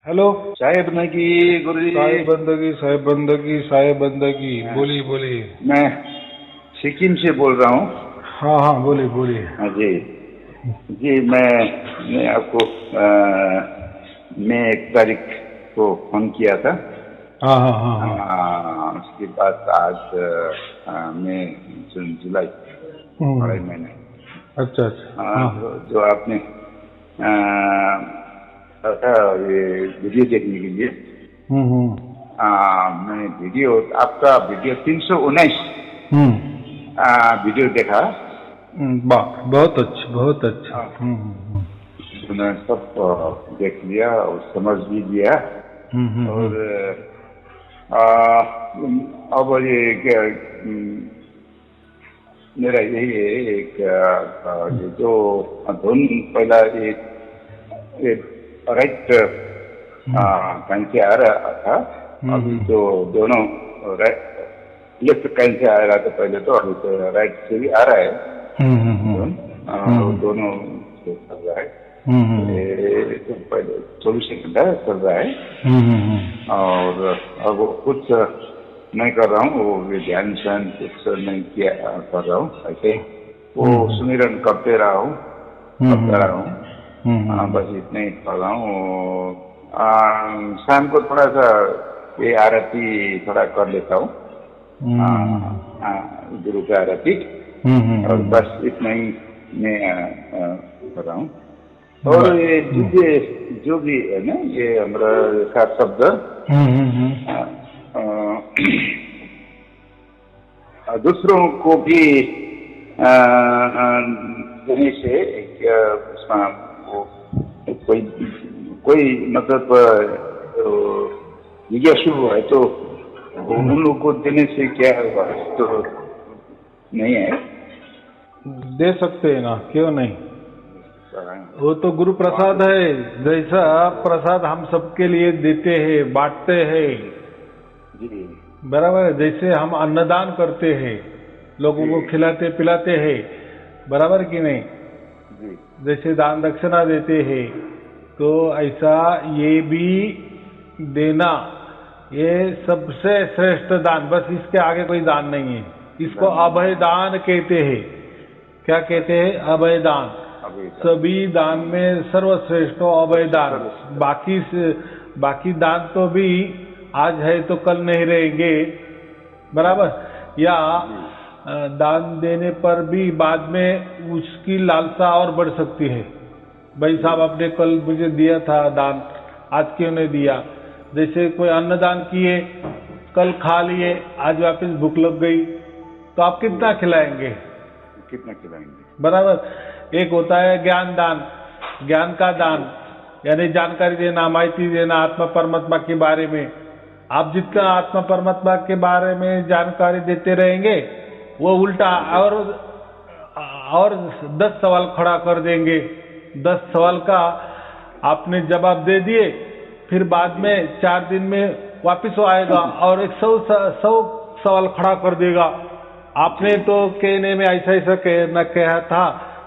Hello. साहेब नगी गुरुजी। साहेब बंदगी, साहेब बंदगी, साहेब बंदगी। बोलिए बोलिए। मैं सिक्किम से बोल रहा हूँ। हाँ हाँ, बोलिए बोलिए। हाँ जी जी। मैं आपको मई 1 तारीख को फोन किया था। हाँ हाँ हाँ हाँ। उसके बाद आज मई, जून, जुलाई, अढ़ाई महीने। अच्छा अच्छा। हाँ जो आपने था ये वीडियो देखने के लिए। मैं वीडियो, आपका वीडियो 319 वीडियो देखा। वाह, बहुत अच्छा बहुत अच्छा। मैंने सब देख लिया और समझ भी लिया। और अब मेरा यही है एक ये जो धुन पहला ये राइट कहीं से आ रहा था। अभी तो दोनों लेफ्ट कहीं से आ रहा था पहले, तो अभी तो राइट से भी आ रहा है धुन। दोनों से चल रहा है। ये तो पहले 24 सेकंड चल रहा है। और अब कुछ नहीं कर रहा हूँ, वो ध्यान ध्यान कुछ नहीं किया कर रहा हूँ, ऐसे वो सुमिरन करते रहा हूँ, करता रहा हूँ। बस इतना ही कर रहा हूँ। शाम को थोड़ा सा ये आरती थोड़ा कर लेता हूँ, गुरु की आरती। और बस इतना ही मैं कर रहा हूँ। और ये जो भी है ना, ये हमारा सात शब्द दूसरों को भी देने से उसमें वो कोई कोई मतलब जिज्ञासु है तो उन लोगों को देने से क्या तो नहीं है? दे सकते हैं ना, क्यों नहीं। वो तो गुरु प्रसाद है। जैसा प्रसाद हम सबके लिए देते हैं, बांटते हैं, जी बराबर है। जैसे हम अन्नदान करते हैं, लोगों को खिलाते पिलाते हैं, बराबर कि नहीं। जी जैसे दान दक्षिणा देते हैं, तो ऐसा ये भी देना, ये सबसे श्रेष्ठ दान। बस इसके आगे कोई दान नहीं है। इसको अभय दान कहते हैं। क्या कहते हैं? अभय दान। सभी दान में सर्वश्रेष्ठ अभय दान। बाकी दान तो भी आज है तो कल नहीं रहेंगे, बराबर। या दान देने पर भी बाद में उसकी लालसा और बढ़ सकती है। भाई साहब, आपने कल मुझे दिया था दान, आज क्यों नहीं दिया। जैसे कोई अन्नदान किए, कल खा लिए, आज वापस भूख लग गई, तो आप कितना खिलाएंगे? कितना खिलाएंगे, बराबर। एक होता है ज्ञान दान, ज्ञान का दान, यानी जानकारी देना, माहिती देना आत्मा परमात्मा के बारे में। आप जितना आत्मा परमात्मा के बारे में जानकारी देते रहेंगे, वो उल्टा और 10 सवाल खड़ा कर देंगे। 10 सवाल का आपने जवाब दे दिए, फिर बाद में 4 दिन में वापिस वो आएगा और 100 सवाल खड़ा कर देगा। आपने तो कहने में ऐसा ऐसा कहा था,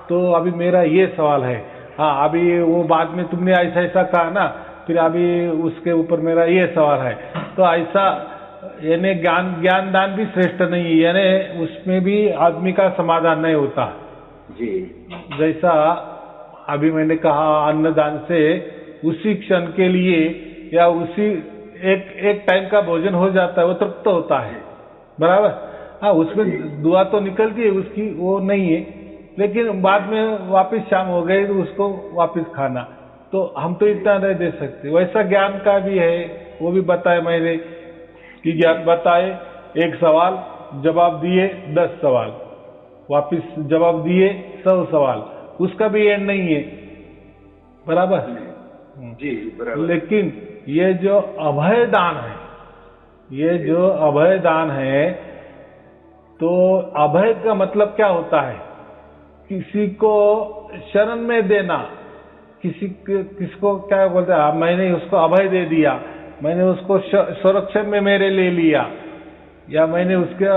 तो अभी मेरा ये सवाल है। हाँ, अभी वो बाद में तुमने ऐसा ऐसा कहा ना, फिर अभी उसके ऊपर मेरा ये सवाल है। तो ऐसा यानी ज्ञान दान भी श्रेष्ठ नहीं है, यानी उसमें भी आदमी का समाधान नहीं होता जी। जैसा अभी मैंने कहा, अन्नदान से उसी क्षण के लिए या उसी एक टाइम का भोजन हो जाता है, वो तृप्त होता है, बराबर। हाँ, उसमें दुआ तो निकलती है उसकी, वो नहीं है, लेकिन बाद में वापस शाम हो गई तो उसको वापस खाना, तो हम तो इतना नहीं दे सकते। वैसा ज्ञान का भी है, वो भी बताया मैंने कि ज्ञान बताए, एक सवाल जवाब दिए 10 सवाल, वापस जवाब दिए 100 सवाल, उसका भी एंड नहीं है, बराबर जी बराबर। लेकिन ये जो अभय दान है, ये जो अभय दान है, तो अभय का मतलब क्या होता है? किसी को शरण में देना, किसको क्या बोलते हैं, मैंने उसको अभय दे दिया, मैंने उसको संरक्षण में मेरे ले लिया, या मैंने उसका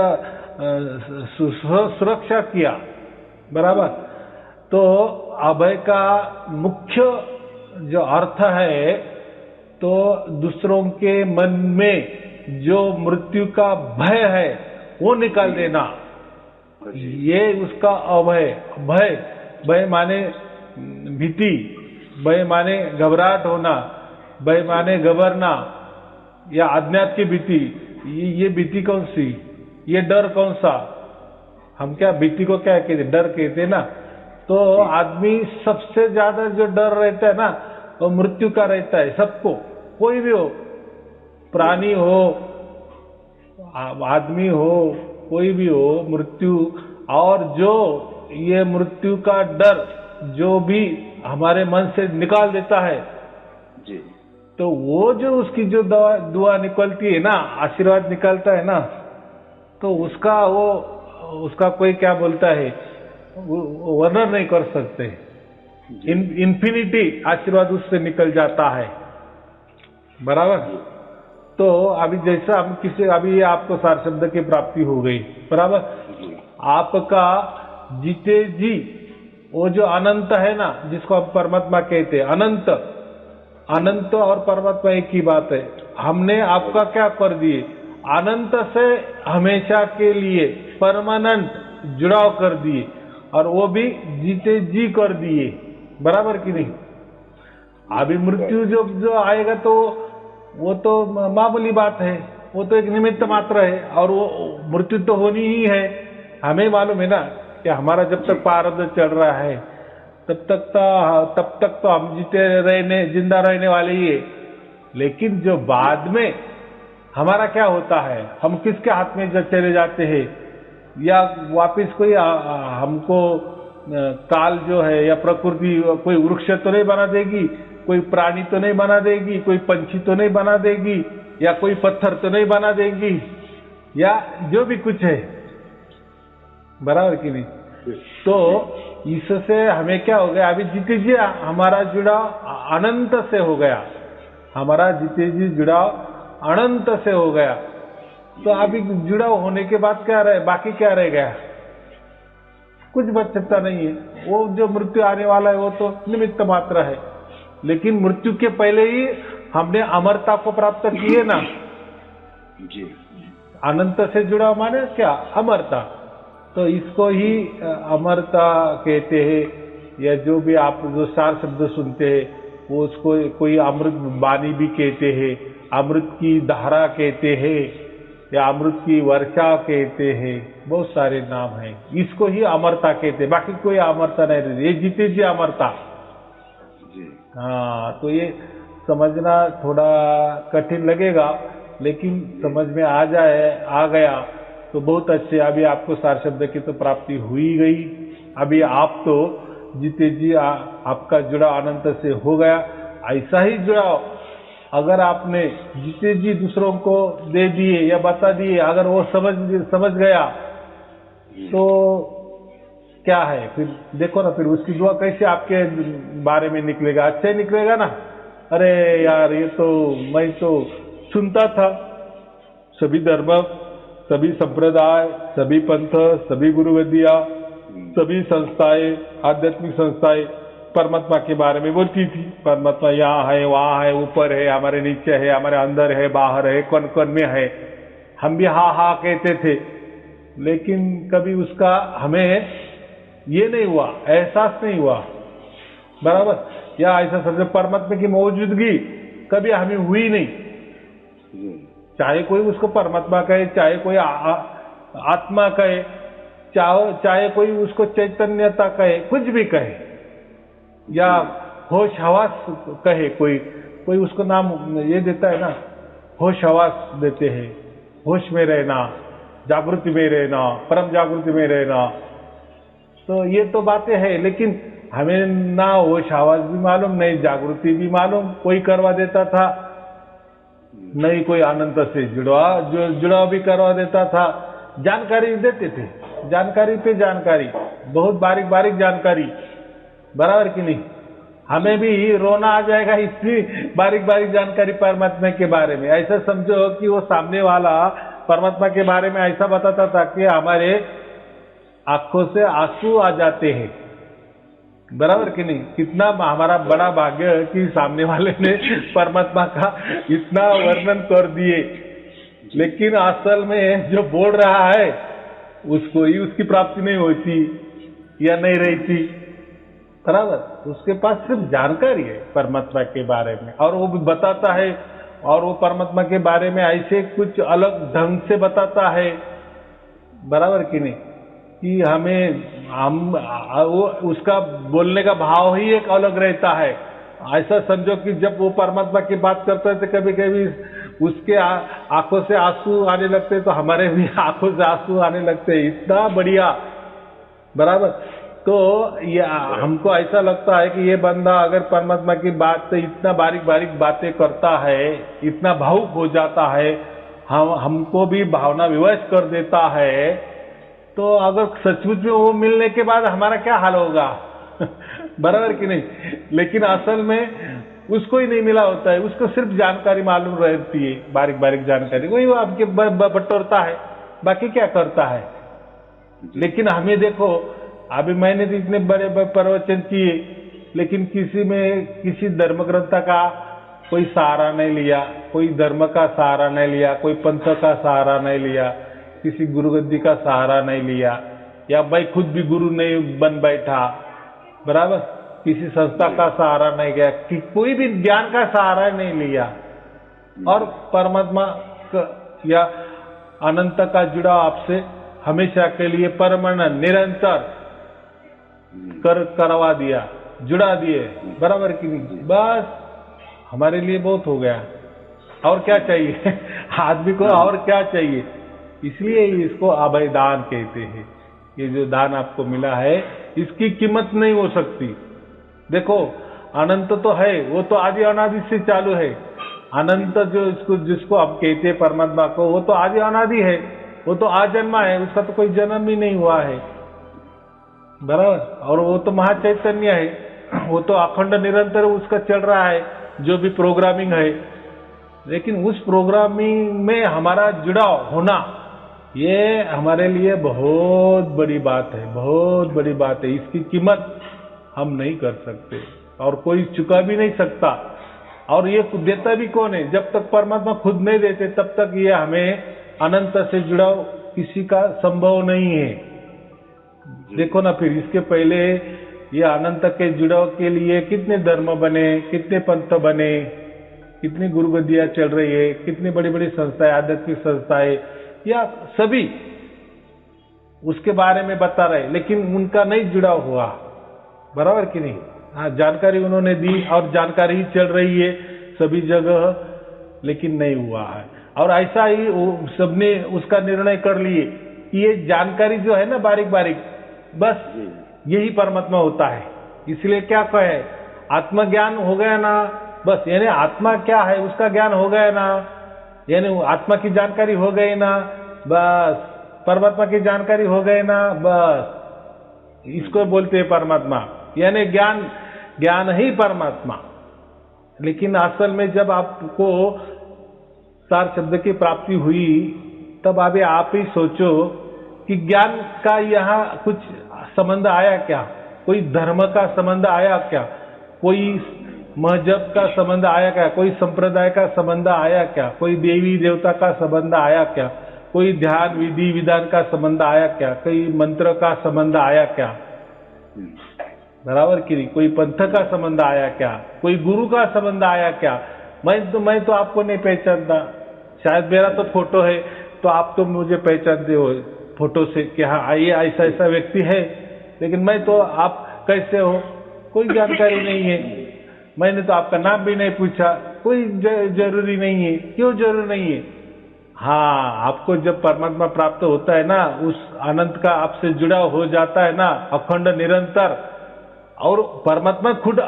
सुरक्षा किया, बराबर। तो अभय का मुख्य जो अर्थ है तो दूसरों के मन में जो मृत्यु का भय है वो निकाल देना, ये उसका अभय। भय, भय माने भीति, भय माने घबराहट होना, भय माने घबरना या अज्ञात की भीति। ये भीति कौन सी, ये डर कौन सा? हम क्या भीति को क्या कहते, डर कहते ना। तो आदमी सबसे ज्यादा जो डर रहता है ना वो मृत्यु का रहता है। सबको, कोई भी हो, प्राणी हो, आदमी हो, कोई भी हो, मृत्यु। और जो ये मृत्यु का डर जो भी हमारे मन से निकाल देता है जी, तो वो जो उसकी जो दुआ निकलती है ना, आशीर्वाद निकलता है ना, तो उसका कोई क्या बोलता है, वर्णन नहीं कर सकते। इन्फिनिटी आशीर्वाद उससे निकल जाता है, बराबर। तो अभी जैसा हम अभी आपको सार शब्द की प्राप्ति हो गई, बराबर। आपका जीते जी वो जो अनंत है ना, जिसको आप परमात्मा कहते हैं, अनंत और परमात्मा एक ही बात है। हमने आपका क्या कर दिए, अनंत से हमेशा के लिए परमानेंट जुड़ाव कर दिए, और वो भी जीते जी कर दिए, बराबर कि नहीं। अभी मृत्यु जो आएगा तो वो तो मामूली बात है, वो तो एक निमित्त मात्र है, और वो मृत्यु तो होनी ही है। हमें मालूम है ना कि हमारा जब तक प्रारब्ध चल रहा है तब तक तो हम जिंदा रहने वाले ही है। लेकिन जो बाद में हमारा क्या होता है, हम किसके हाथ में जब चले जाते हैं, या वापिस कोई हमको काल जो है या प्रकृति कोई वृक्ष तो नहीं बना देगी, कोई प्राणी तो नहीं बना देगी, कोई पंछी तो नहीं बना देगी, या कोई पत्थर तो नहीं बना देगी, या जो भी कुछ है, बराबर कि नहीं। तो इससे हमें क्या हो गया, अभी जीते जी हमारा जुड़ाव अनंत से हो गया, हमारा जीते जी जुड़ाव अनंत से हो गया। तो अभी जुड़ाव होने के बाद क्या रहे, बाकी क्या रह गया, कुछ बच सकता नहीं है। वो जो मृत्यु आने वाला है वो तो निमित्त मात्र है, लेकिन मृत्यु के पहले ही हमने अमरता को प्राप्त की है ना जी। अनंत से जुड़ा माने क्या, अमरता। तो इसको ही अमरता कहते हैं, या जो भी आप जो सार शब्द सुनते हैं वो उसको कोई अमृत बाणी भी कहते हैं, अमृत की धारा कहते हैं, या अमृत की वर्षा कहते हैं, बहुत सारे नाम हैं। इसको ही अमरता कहते हैं, बाकी कोई अमरता नहीं रहती, ये जीते जी अमरता। हाँ, तो ये समझना थोड़ा कठिन लगेगा, लेकिन समझ में आ गया तो बहुत अच्छे। अभी आपको सार शब्द की तो प्राप्ति हुई गई, अभी आप तो जीते जी आपका जुड़ाव अनंत से हो गया। ऐसा ही जुड़ाव अगर आपने जीते जी दूसरों को दे दिए या बता दिए, अगर वो समझ गया तो क्या है, फिर देखो ना, फिर उसकी दुआ कैसे आपके बारे में निकलेगा, अच्छा ही निकलेगा ना। अरे यार, ये तो मैं तो सुनता था, सभी धर्म, सभी संप्रदाय, सभी पंथ, सभी गुरुविद्या, सभी संस्थाएं, आध्यात्मिक संस्थाएं परमात्मा के बारे में बोलती थी। परमात्मा यहाँ है, वहाँ है, ऊपर है, हमारे नीचे है, हमारे अंदर है, बाहर है, कौन कौन में है। हम भी हाँ हाँ कहते थे, लेकिन कभी उसका हमें ये नहीं हुआ, एहसास नहीं हुआ, बराबर। या ऐसा समझो परमात्मा की मौजूदगी कभी हमें हुई नहीं, चाहे कोई उसको परमात्मा कहे, चाहे कोई आत्मा कहे, चाहे कोई उसको चैतन्यता कहे, कुछ भी कहे, या होश हवास कहे, कोई उसको नाम ये देता है ना, होश हवास देते हैं, होश में रहना, जागृति में रहना, परम जागृति में रहना। तो ये तो बातें हैं, लेकिन हमें ना होश हवास भी मालूम, नहीं जागृति भी मालूम, कोई करवा देता था, नहीं कोई अनंत से जुड़ाव भी करवा देता था। जानकारी देते थे, जानकारी पे जानकारी, बहुत बारीक बारीक जानकारी, बराबर कि नहीं। हमें भी रोना आ जाएगा इतनी बारीक बारीक जानकारी परमात्मा के बारे में। ऐसा समझो कि वो सामने वाला परमात्मा के बारे में ऐसा बताता था कि हमारे आंखों से आंसू आ जाते हैं, बराबर कि नहीं? कितना हमारा बड़ा भाग्य है कि सामने वाले ने परमात्मा का इतना वर्णन कर दिए, लेकिन असल में जो बोल रहा है उसको ही उसकी प्राप्ति नहीं होती या नहीं रहती। बराबर, उसके पास सिर्फ जानकारी है परमात्मा के बारे में, और वो भी बताता है, और वो परमात्मा के बारे में ऐसे कुछ अलग ढंग से बताता है, बराबर कि नहीं, कि वो उसका बोलने का भाव ही एक अलग रहता है। ऐसा समझो कि जब वो परमात्मा की बात करता है तो कभी कभी उसके आंखों से आंसू आने लगते हैं, तो हमारे भी आंखों से आंसू आने लगते हैं, इतना बढ़िया। बराबर, तो ये हमको ऐसा लगता है कि ये बंदा अगर परमात्मा की बात से इतना बारीक बारीक बातें करता है, इतना भावुक हो जाता है, हमको भी भावना विवश कर देता है, तो अगर सचमुच में वो मिलने के बाद हमारा क्या हाल होगा? बराबर कि नहीं? लेकिन असल में उसको ही नहीं मिला होता है, उसको सिर्फ जानकारी मालूम रहती है, बारीक बारीक जानकारी, वही वो आपके बटोरता है, बाकी क्या करता है। लेकिन हमें देखो, अभी मैंने तो इतने बड़े प्रवचन किए, लेकिन किसी धर्म ग्रंथ का कोई सहारा नहीं लिया, कोई धर्म का सहारा नहीं लिया, कोई पंथ का सहारा नहीं लिया, किसी गुरु गद्दी का सहारा नहीं लिया, या भाई खुद भी गुरु नहीं बन बैठा, बराबर, किसी संस्था का सहारा नहीं गया, कि कोई भी ज्ञान का सहारा नहीं लिया, और परमात्मा या अनंत का जुड़ाव आपसे हमेशा के लिए परमानेंट निरंतर करवा दिया, जुड़ा दिए, बराबर कि नहीं? बस हमारे लिए बहुत हो गया, और क्या चाहिए? आदमी को और क्या चाहिए? इसलिए इसको अभय दान कहते हैं। ये जो दान आपको मिला है, इसकी कीमत नहीं हो सकती। देखो, अनंत तो है, वो तो आदि अनादि से चालू है। अनंत जिसको आप कहते हैं परमात्मा को, वो तो आदि अनादि है, वो तो आजन्मा है, उसका तो कोई जन्म ही नहीं हुआ है, बराबर। और वो तो महाचैतन्य है, वो तो अखंड निरंतर उसका चल रहा है, जो भी प्रोग्रामिंग है। लेकिन उस प्रोग्रामिंग में हमारा जुड़ाव होना, ये हमारे लिए बहुत बड़ी बात है, बहुत बड़ी बात है। इसकी कीमत हम नहीं कर सकते, और कोई चुका भी नहीं सकता। और ये देता भी कौन है? जब तक परमात्मा खुद नहीं देते, तब तक ये हमें अनंत से जुड़ाव किसी का संभव नहीं है। देखो ना, फिर इसके पहले ये अनंत के जुड़ाव के लिए कितने धर्म बने, कितने पंथ बने, कितनी गुरुगद्दियां चल रही है, कितनी बड़ी बड़ी संस्थाएं, आध्यात्मिक संस्थाएं, या सभी उसके बारे में बता रहे, लेकिन उनका नहीं जुड़ाव हुआ, बराबर कि नहीं? हाँ, जानकारी उन्होंने दी, और जानकारी ही चल रही है सभी जगह, लेकिन नहीं हुआ है। और ऐसा ही सबने उसका निर्णय कर लिए कि ये जानकारी जो है ना, बारीक बारीक, बस यही परमात्मा होता है। इसलिए क्या कहे, आत्मज्ञान हो गया ना, बस, यानी आत्मा क्या है उसका ज्ञान हो गया ना, यानी आत्मा की जानकारी हो गई ना, बस, परमात्मा की जानकारी हो गई ना, बस, इसको बोलते हैं परमात्मा, यानी ज्ञान ही परमात्मा। लेकिन असल में जब आपको सार शब्द की प्राप्ति हुई, तब अभी आप ही सोचो कि ज्ञान का यहाँ कुछ संबंध आया क्या? कोई धर्म का संबंध आया क्या? कोई मजहब का संबंध आया क्या? कोई संप्रदाय का संबंध आया क्या? कोई देवी देवता का संबंध आया क्या? कोई ध्यान विधि विधान का संबंध आया क्या? कोई मंत्र का संबंध आया क्या? बराबर कि नहीं? कोई पंथ का संबंध आया क्या? कोई गुरु का संबंध आया क्या? मैं तो आपको नहीं पहचानता, शायद मेरा तो फोटो है, तो आप तो मुझे पहचानते हो फोटो से कि हाँ, ये ऐसा ऐसा व्यक्ति है, लेकिन मैं तो, आप कैसे हो, कोई जानकारी नहीं है। मैंने तो आपका नाम भी नहीं पूछा, कोई जरूरी नहीं है। क्यों जरूरी नहीं है? हाँ, आपको जब परमात्मा प्राप्त होता है ना, उस अनंत का आपसे जुड़ाव हो जाता है ना, अखंड निरंतर, और परमात्मा खुद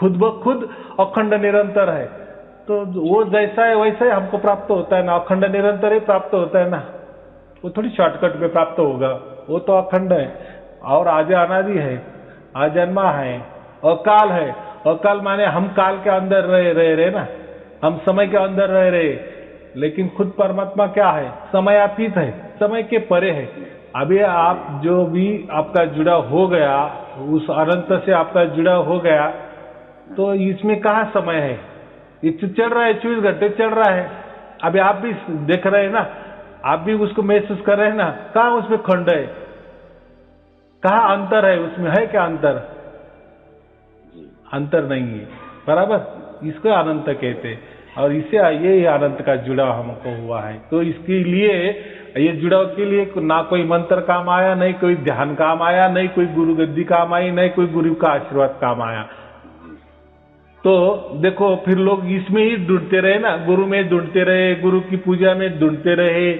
ब खुद अखंड निरंतर है, तो वो जैसा है वैसा ही हमको प्राप्त होता है ना, अखंड निरंतर ही प्राप्त होता है ना, वो थोड़ी शॉर्टकट में प्राप्त होगा, वो तो अखंड है, और आज अनादि है, आजन्मा है, अकाल है। अकाल माने हम काल के अंदर रहे ना, हम समय के अंदर रह रहे, लेकिन खुद परमात्मा क्या है? समयातीत है, समय के परे है। अभी आप जो भी आपका जुड़ा हो गया, उस अनंत से आपका जुड़ा हो गया, तो इसमें कहाँ समय है? ये तो चल रहा है, 24 घंटे चल रहा है। अभी आप भी देख रहे हैं ना, आप भी उसको महसूस कर रहे हैं ना, कहाँ उसमें खंड है? कहाँ अंतर है? उसमें है क्या अंतर? अंतर नहीं है, बराबर। इसको अनंत कहते हैं, और इससे ये अनंत का जुड़ाव हमको हुआ है। तो इसके लिए, ये जुड़ाव के लिए ना कोई मंत्र काम आया, नहीं कोई ध्यान काम आया, नहीं कोई गुरु गद्दी काम आई, नहीं कोई गुरु का आशीर्वाद काम आया। तो देखो, फिर लोग इसमें ही ढूंढते रहे ना, गुरु में ढूंढते रहे, गुरु की पूजा में ढूंढते रहे,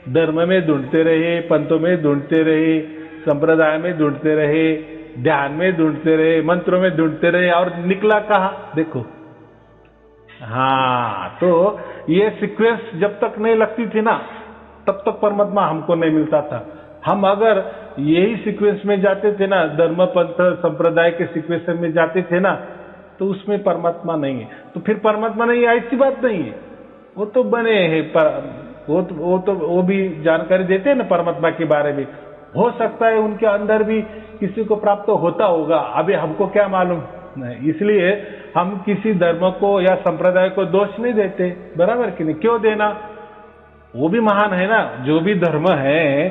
धर्म में ढूंढते रहे, पंथों में ढूंढते रहे, संप्रदाय में ढूंढते रहे, ध्यान में ढूंढते रहे, मंत्रों में ढूंढते रहे, और निकला कहाँ? देखो। हाँ, तो ये सीक्वेंस जब तक नहीं लगती थी ना, तब तक परमात्मा हमको नहीं मिलता था। हम अगर यही सीक्वेंस में जाते थे ना, धर्म पंथ संप्रदाय के सीक्वेंस में जाते थे ना, तो उसमें परमात्मा नहीं है। तो फिर परमात्मा नहीं है ऐसी बात नहीं है, वो तो बने हैं, वो भी जानकारी देते हैं ना परमात्मा के बारे में। हो सकता है उनके अंदर भी किसी को प्राप्त होता होगा, अभी हमको क्या मालूम नहीं। इसलिए हम किसी धर्म को या संप्रदाय को दोष नहीं देते, बराबर कि नहीं? क्यों देना? वो भी महान है ना, जो भी धर्म है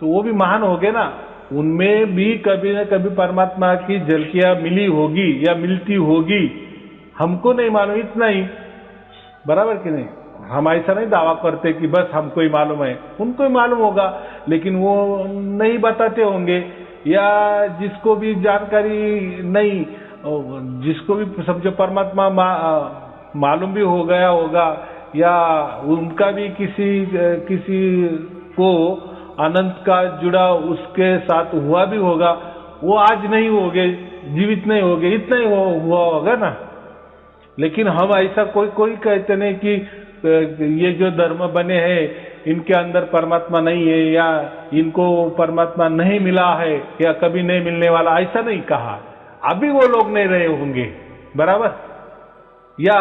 तो वो भी महान हो गए ना, उनमें भी कभी न कभी परमात्मा की झलकियां मिली होगी या मिलती होगी, हमको नहीं मालूम, इतना ही, बराबर कि नहीं? हम ऐसा नहीं दावा करते कि बस हमको ही मालूम है, उनको ही मालूम होगा, लेकिन वो नहीं बताते होंगे, या जिसको भी जानकारी नहीं, जिसको भी समझो परमात्मा मालूम भी हो गया होगा, या उनका भी किसी को अनंत का जुड़ा उसके साथ हुआ भी होगा, वो आज नहीं होगे, जीवित नहीं होगे, इतना ही हुआ होगा ना। लेकिन हम ऐसा कोई कहते नहीं कि ये जो धर्म बने हैं इनके अंदर परमात्मा नहीं है, या इनको परमात्मा नहीं मिला है, या कभी नहीं मिलने वाला, ऐसा नहीं कहा। अभी वो लोग नहीं रहे होंगे, बराबर, या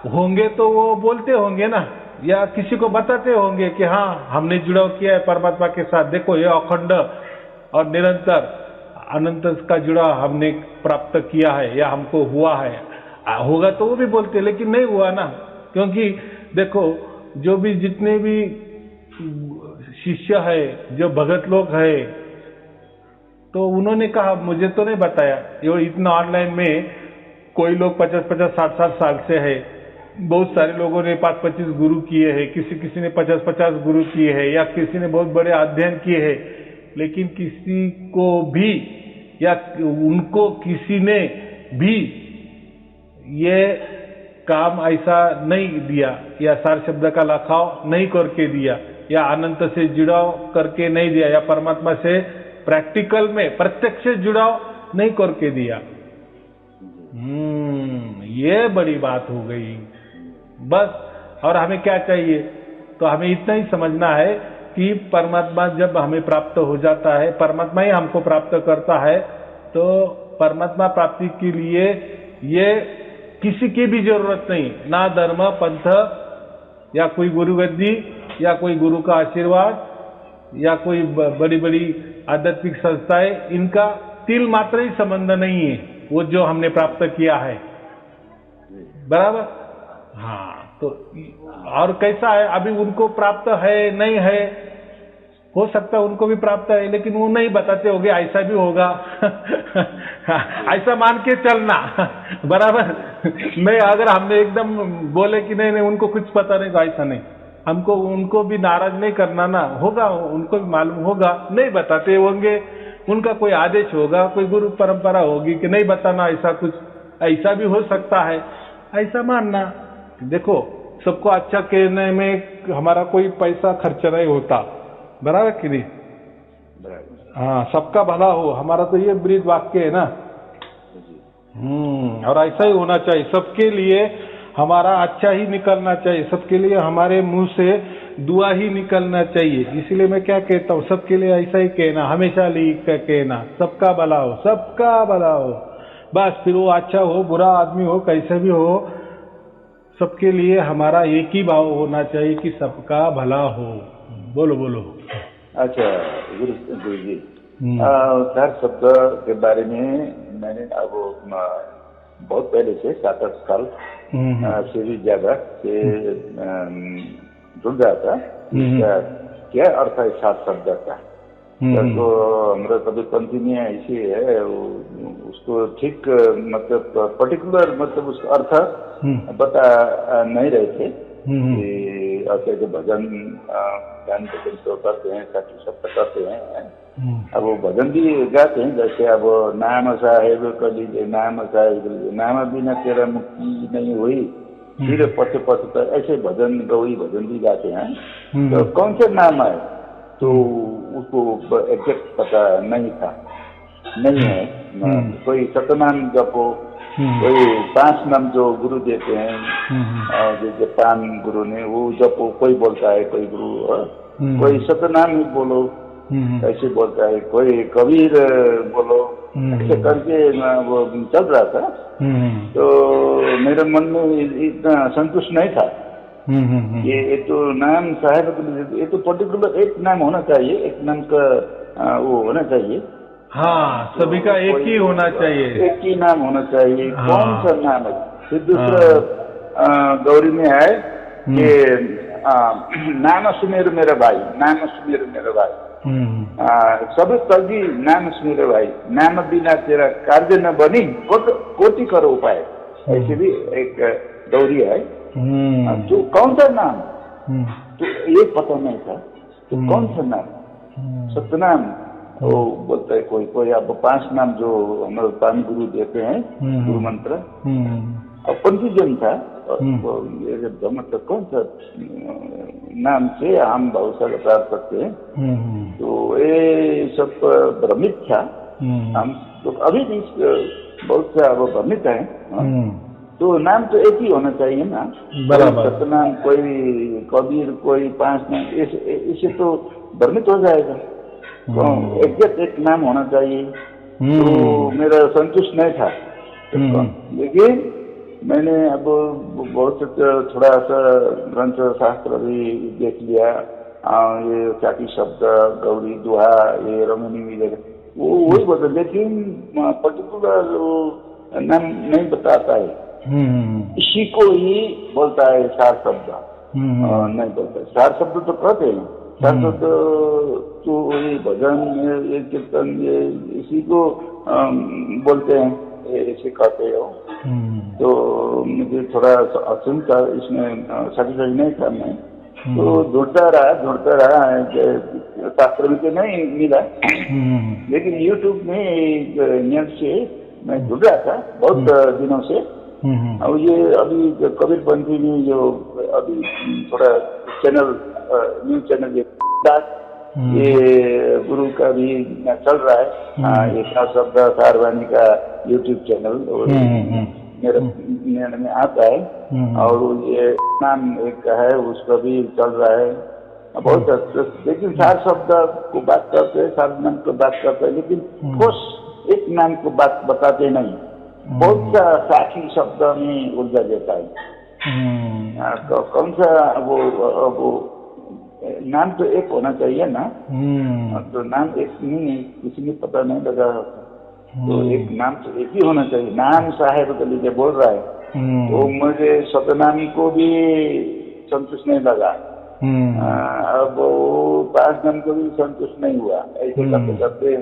होंगे तो वो बोलते होंगे ना, या किसी को बताते होंगे कि हाँ हमने जुड़ाव किया है परमात्मा के साथ, देखो ये अखंड और निरंतर अनंत का जुड़ाव हमने प्राप्त किया है, या हमको हुआ है। होगा तो वो भी बोलते, लेकिन नहीं हुआ ना, क्योंकि देखो जो भी जितने भी शिष्य है, जो भगत लोग है, तो उन्होंने कहा मुझे तो नहीं बताया। ये इतना ऑनलाइन में कोई लोग 50-50, 60-60 साल से है, बहुत सारे लोगों ने 5-25 गुरु किए हैं, किसी ने 50-50 गुरु किए हैं, या किसी ने बहुत बड़े अध्ययन किए हैं, लेकिन किसी को भी या उनको किसी ने भी ये काम ऐसा नहीं दिया, या सार शब्द का लखाव नहीं करके दिया, या अनंत से जुड़ाव करके नहीं दिया, या परमात्मा से प्रैक्टिकल में प्रत्यक्ष जुड़ाव नहीं करके दिया। ये बड़ी बात हो गई बस। और हमें क्या चाहिए? तो हमें इतना ही समझना है कि परमात्मा जब हमें प्राप्त हो जाता है, परमात्मा ही हमको प्राप्त करता है, तो परमात्मा प्राप्ति के लिए ये किसी की भी जरूरत नहीं, ना धर्म पंथ या कोई गुरु गद्दी या कोई गुरु का आशीर्वाद या कोई बड़ी बड़ी आध्यात्मिक संस्थाएं, इनका तिल मात्र ही संबंध नहीं है वो जो हमने प्राप्त किया है, बराबर। हाँ, तो और कैसा है, अभी उनको प्राप्त है नहीं है, हो सकता है उनको भी प्राप्त है, लेकिन वो नहीं बताते होंगे, ऐसा भी होगा ऐसा मान के चलना, बराबर। नहीं, अगर हमने एकदम बोले कि नहीं उनको कुछ पता नहीं, तो ऐसा नहीं, हमको उनको भी नाराज नहीं करना ना, होगा उनको भी मालूम होगा, नहीं बताते होंगे, उनका कोई आदेश होगा, कोई गुरु परंपरा होगी कि नहीं बताना, ऐसा कुछ, ऐसा भी हो सकता है, ऐसा मानना। देखो, सबको अच्छा कहने में हमारा कोई पैसा खर्च नहीं होता, बराबर कि नहीं? हाँ, सबका भला हो, हमारा तो ये ब्रीद वाक्य है ना। और ऐसा ही होना चाहिए, सबके लिए हमारा अच्छा ही निकलना चाहिए, सबके लिए हमारे मुंह से दुआ ही निकलना चाहिए। इसलिए मैं क्या कहता हूँ, सबके लिए ऐसा ही कहना, हमेशा लिख कर कहना, सबका भला हो, सबका भला हो, बस। फिर वो अच्छा हो, बुरा आदमी हो, कैसे भी हो, सबके लिए हमारा एक ही भाव होना चाहिए कि सबका भला हो। बोलो बोलो। अच्छा गुरु जी, सार शब्द के बारे में मैंने अब बहुत पहले से 7-8 साल से भी ज्यादा से ढूंढ रहा था इसका क्या अर्थ है सार शब्द का। तो हमारा कभी पंथी में ऐसी है उसको ठीक मतलब पर्टिकुलर मतलब उसका अर्थ बता नहीं रहे थे कि ऐसे जो भजन गान भजन तो करते हैं, साथी शब्द करते हैं। अब वो भजन भी गाते हैं, जैसे अब नाम साहेब कर लीजिए, नाम साहेब कर लीजिए, नाम बिना तेरा मुक्ति नहीं हुई, फिर पछ पछ, ऐसे भजन गौरी भजन भी गाते हैं। तो कौन से नाम है तो उसको एग्जैक्ट पता नहीं था, नहीं है। कोई सतनाम जपो, कोई 5 नाम जो गुरु देते हैं, जैसे 5 गुरु ने वो जपो, कोई बोलता है, कोई गुरु कोई सतनाम ही बोलो ऐसे बोलता है, कोई कबीर बोलो, ऐसे करके वो चल रहा था। तो मेरे मन में इतना संतुष्ट नहीं था। ये तो नाम साहेब, ये तो पर्टिकुलर एक नाम होना चाहिए, एक नाम का वो होना चाहिए। हाँ, सभी का एक ही होना चाहिए, एक ही नाम होना चाहिए। कौन सा नाम है? फिर दूसरा गौरी में है कि नाम सुमेर मेरा भाई, नाम सुमेर मेरा भाई, सब तगी नाम सुमेर भाई, नाम बिना तेरा कार्य न बनी, कोटि करो उपाय, ऐसे भी एक गौरी है। तो कौन सा नाम तो ये पता नहीं था, तो कौन सा नाम? सतनाम वो बोलता है कोई कोई। अब 5 नाम जो हमारे 5 गुरु देते हैं, गुरु मंत्र, और पंचीजन था, मतलब कौन सा नाम से हम बहुत सारे प्राप्त करते हैं। तो ये सब भ्रमित था हम तो, अभी भी बहुत से अब भ्रमित है। तो नाम तो एक ही होना चाहिए ना, बराबर। सतनाम, कोई कबीर, कोई 5 नाम, इससे तो भ्रमित हो जाएगा। तो एग्जैक्ट एक नाम होना चाहिए। तो मेरा संतुष्ट नहीं था। लेकिन मैंने अब बहुत थोड़ा सा ग्रंथ शास्त्र भी देख लिया, ये चाटी शब्द, गौरी दुहा, ये रमणी वगैरह वो वही बोलते, लेकिन पर्टिकुलर नाम नहीं बताता है। इसी को ही बोलता है सार शब्द, नहीं बोलता। सार शब्द तो कहते हैं, सार शब्द तो ये भजन, ये कीर्तन, ये इसी को बोलते हैं, ऐसे कहते हो। तो मुझे थोड़ा अत्यंत इसमें सेटिस्फाइड नहीं था मैं। तो ढूंढता रहा, शास्त्र में तो नहीं मिला, लेकिन यूट्यूब में नेट से मैं ढूंढ रहा था बहुत दिनों से। और ये अभी कबीरपंथी में जो अभी थोड़ा चैनल, न्यूज चैनल ये गुरु का भी चल रहा है, ये सार शब्द सारवाणी का यूट्यूब चैनल मेरे में आता है। और ये नाम एक है, उसका भी चल रहा है बहुत अच्छा। लेकिन सार शब्द को बात करते हैं, सार नाम को बात करते हैं, लेकिन ठोस एक नाम को बात बताते नहीं। बहुत सा साखी शब्द में उलझा देता है। तो कौन सा वो नाम तो एक होना चाहिए ना। तो नाम एक नहीं, किसी ने पता नहीं लगा। तो एक नाम तो एक ही होना चाहिए। नाम साहेब के लिए बोल रहा है, तो मुझे सतनामी को भी संतुष्ट नहीं लगा। अब वो 5 नाम को भी संतुष्ट नहीं हुआ। ऐसे करते करते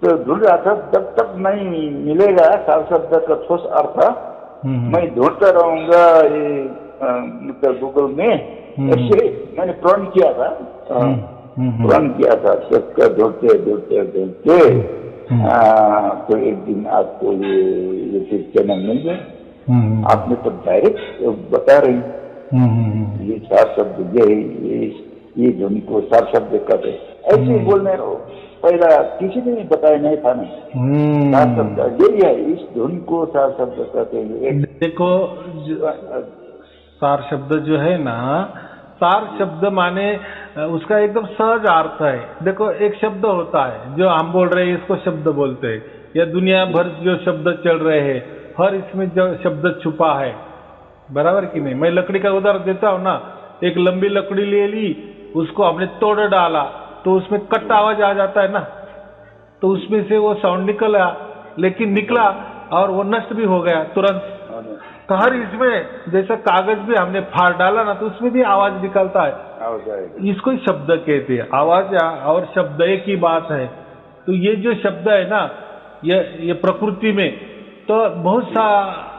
तो ढूंढ रहा था, जब तक नहीं मिलेगा सार शब्द का ठोस अर्थ, मैं ढूंढता रहूंगा ये मतलब गूगल में। ऐसे मैंने प्रण किया था, ढूंढते तो एक दिन आपको ये यूट्यूब चैनल मिल गए। आपने तो डायरेक्ट बता रही ये सार शब्द, ये धुन को सार शब्द कहते, ऐसे बोलने पहला किसी ने बताया नहीं था ना। सार शब्द यही है, इस धुन को सार शब्द कहते हैं। देखो सार शब्द जो है ना, सार शब्द माने उसका एकदम सहज अर्थ है। देखो एक शब्द होता है जो हम बोल रहे हैं, इसको शब्द बोलते हैं, या दुनिया भर जो शब्द चल रहे हैं, हर इसमें जो शब्द छुपा है, बराबर कि नहीं? मैं लकड़ी का उदाहरण देता हूँ ना, एक लंबी लकड़ी ले ली, उसको हमने तोड़ डाला तो उसमें कट आवाज आ जाता है ना, तो उसमें से वो साउंड निकला, लेकिन निकला और वो नष्ट भी हो गया तुरंत। तो हर इसमें जैसा कागज भी हमने फाड़ डाला ना, तो उसमें भी आवाज निकलता है। इसको ही शब्द कहते हैं। आवाज और शब्द एक ही बात है। तो ये जो शब्द है ना, ये प्रकृति में तो बहुत सा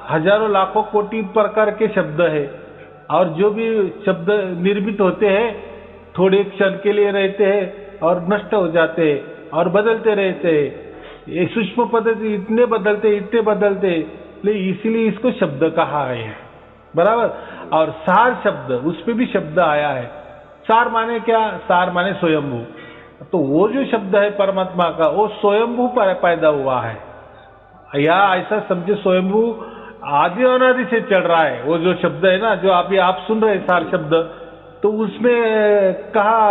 हजारों लाखों कोटि प्रकार के शब्द है, और जो भी शब्द निर्मित होते हैं थोड़े क्षण के लिए रहते हैं और नष्ट हो जाते हैं और बदलते रहते हैं। ये सूक्ष्म पद्धति इतने बदलते, इसीलिए इसको शब्द कहा है, बराबर। और सार शब्द, उस पे भी शब्द आया है। सार माने क्या? सार माने स्वयंभू। तो वो जो शब्द है परमात्मा का, वो स्वयंभू पैदा हुआ है, या ऐसा समझे स्वयंभू आदि अनादि से चल रहा है। वो जो शब्द है ना, जो अभी आप सुन रहे हैं सार शब्द, तो उसमें कहा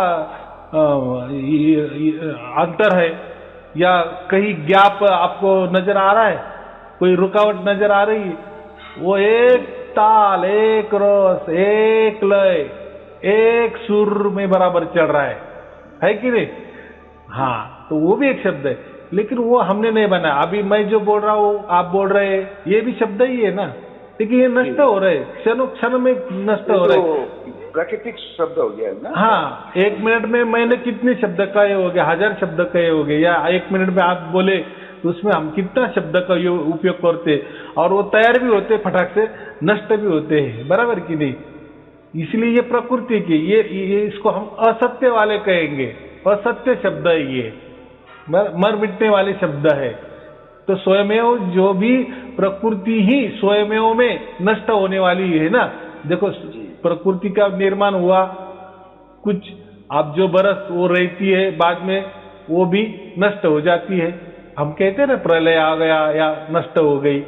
अंतर है, या कहीं गैप आपको नजर आ रहा है, कोई रुकावट नजर आ रही है? वो एक ताल, एक रस, एक लय, एक सुर में बराबर चल रहा है कि नहीं? हाँ, तो वो भी एक शब्द है, लेकिन वो हमने नहीं बनाया। अभी मैं जो बोल रहा हूँ, आप बोल रहे हैं, ये भी शब्द ही है ना, लेकिन ये नष्ट हो रहे, क्षणों क्षण में नष्ट हो रहे। प्राकृतिक शब्द हो गया ना। हाँ, 1 मिनट में मैंने कितने शब्द कहे हो गए, 1000 शब्द कहे हो गए, या 1 मिनट में आप बोले तो उसमें हम कितना शब्द का उपयोग करते, और वो तैयार भी होते फटाक से, नष्ट भी होते हैं, बराबर कि नहीं? इसलिए ये प्रकृति की ये इसको हम असत्य वाले कहेंगे। असत्य शब्द है ये, मर मिटने वाले शब्द है। तो स्वयमेव, जो भी प्रकृति ही स्वयमेव में नष्ट होने वाली है ना। देखो, प्रकृति का निर्माण हुआ, कुछ अब जो बरस वो रहती है, बाद में वो भी नष्ट हो जाती है। हम कहते हैं ना प्रलय आ गया या नष्ट हो गई,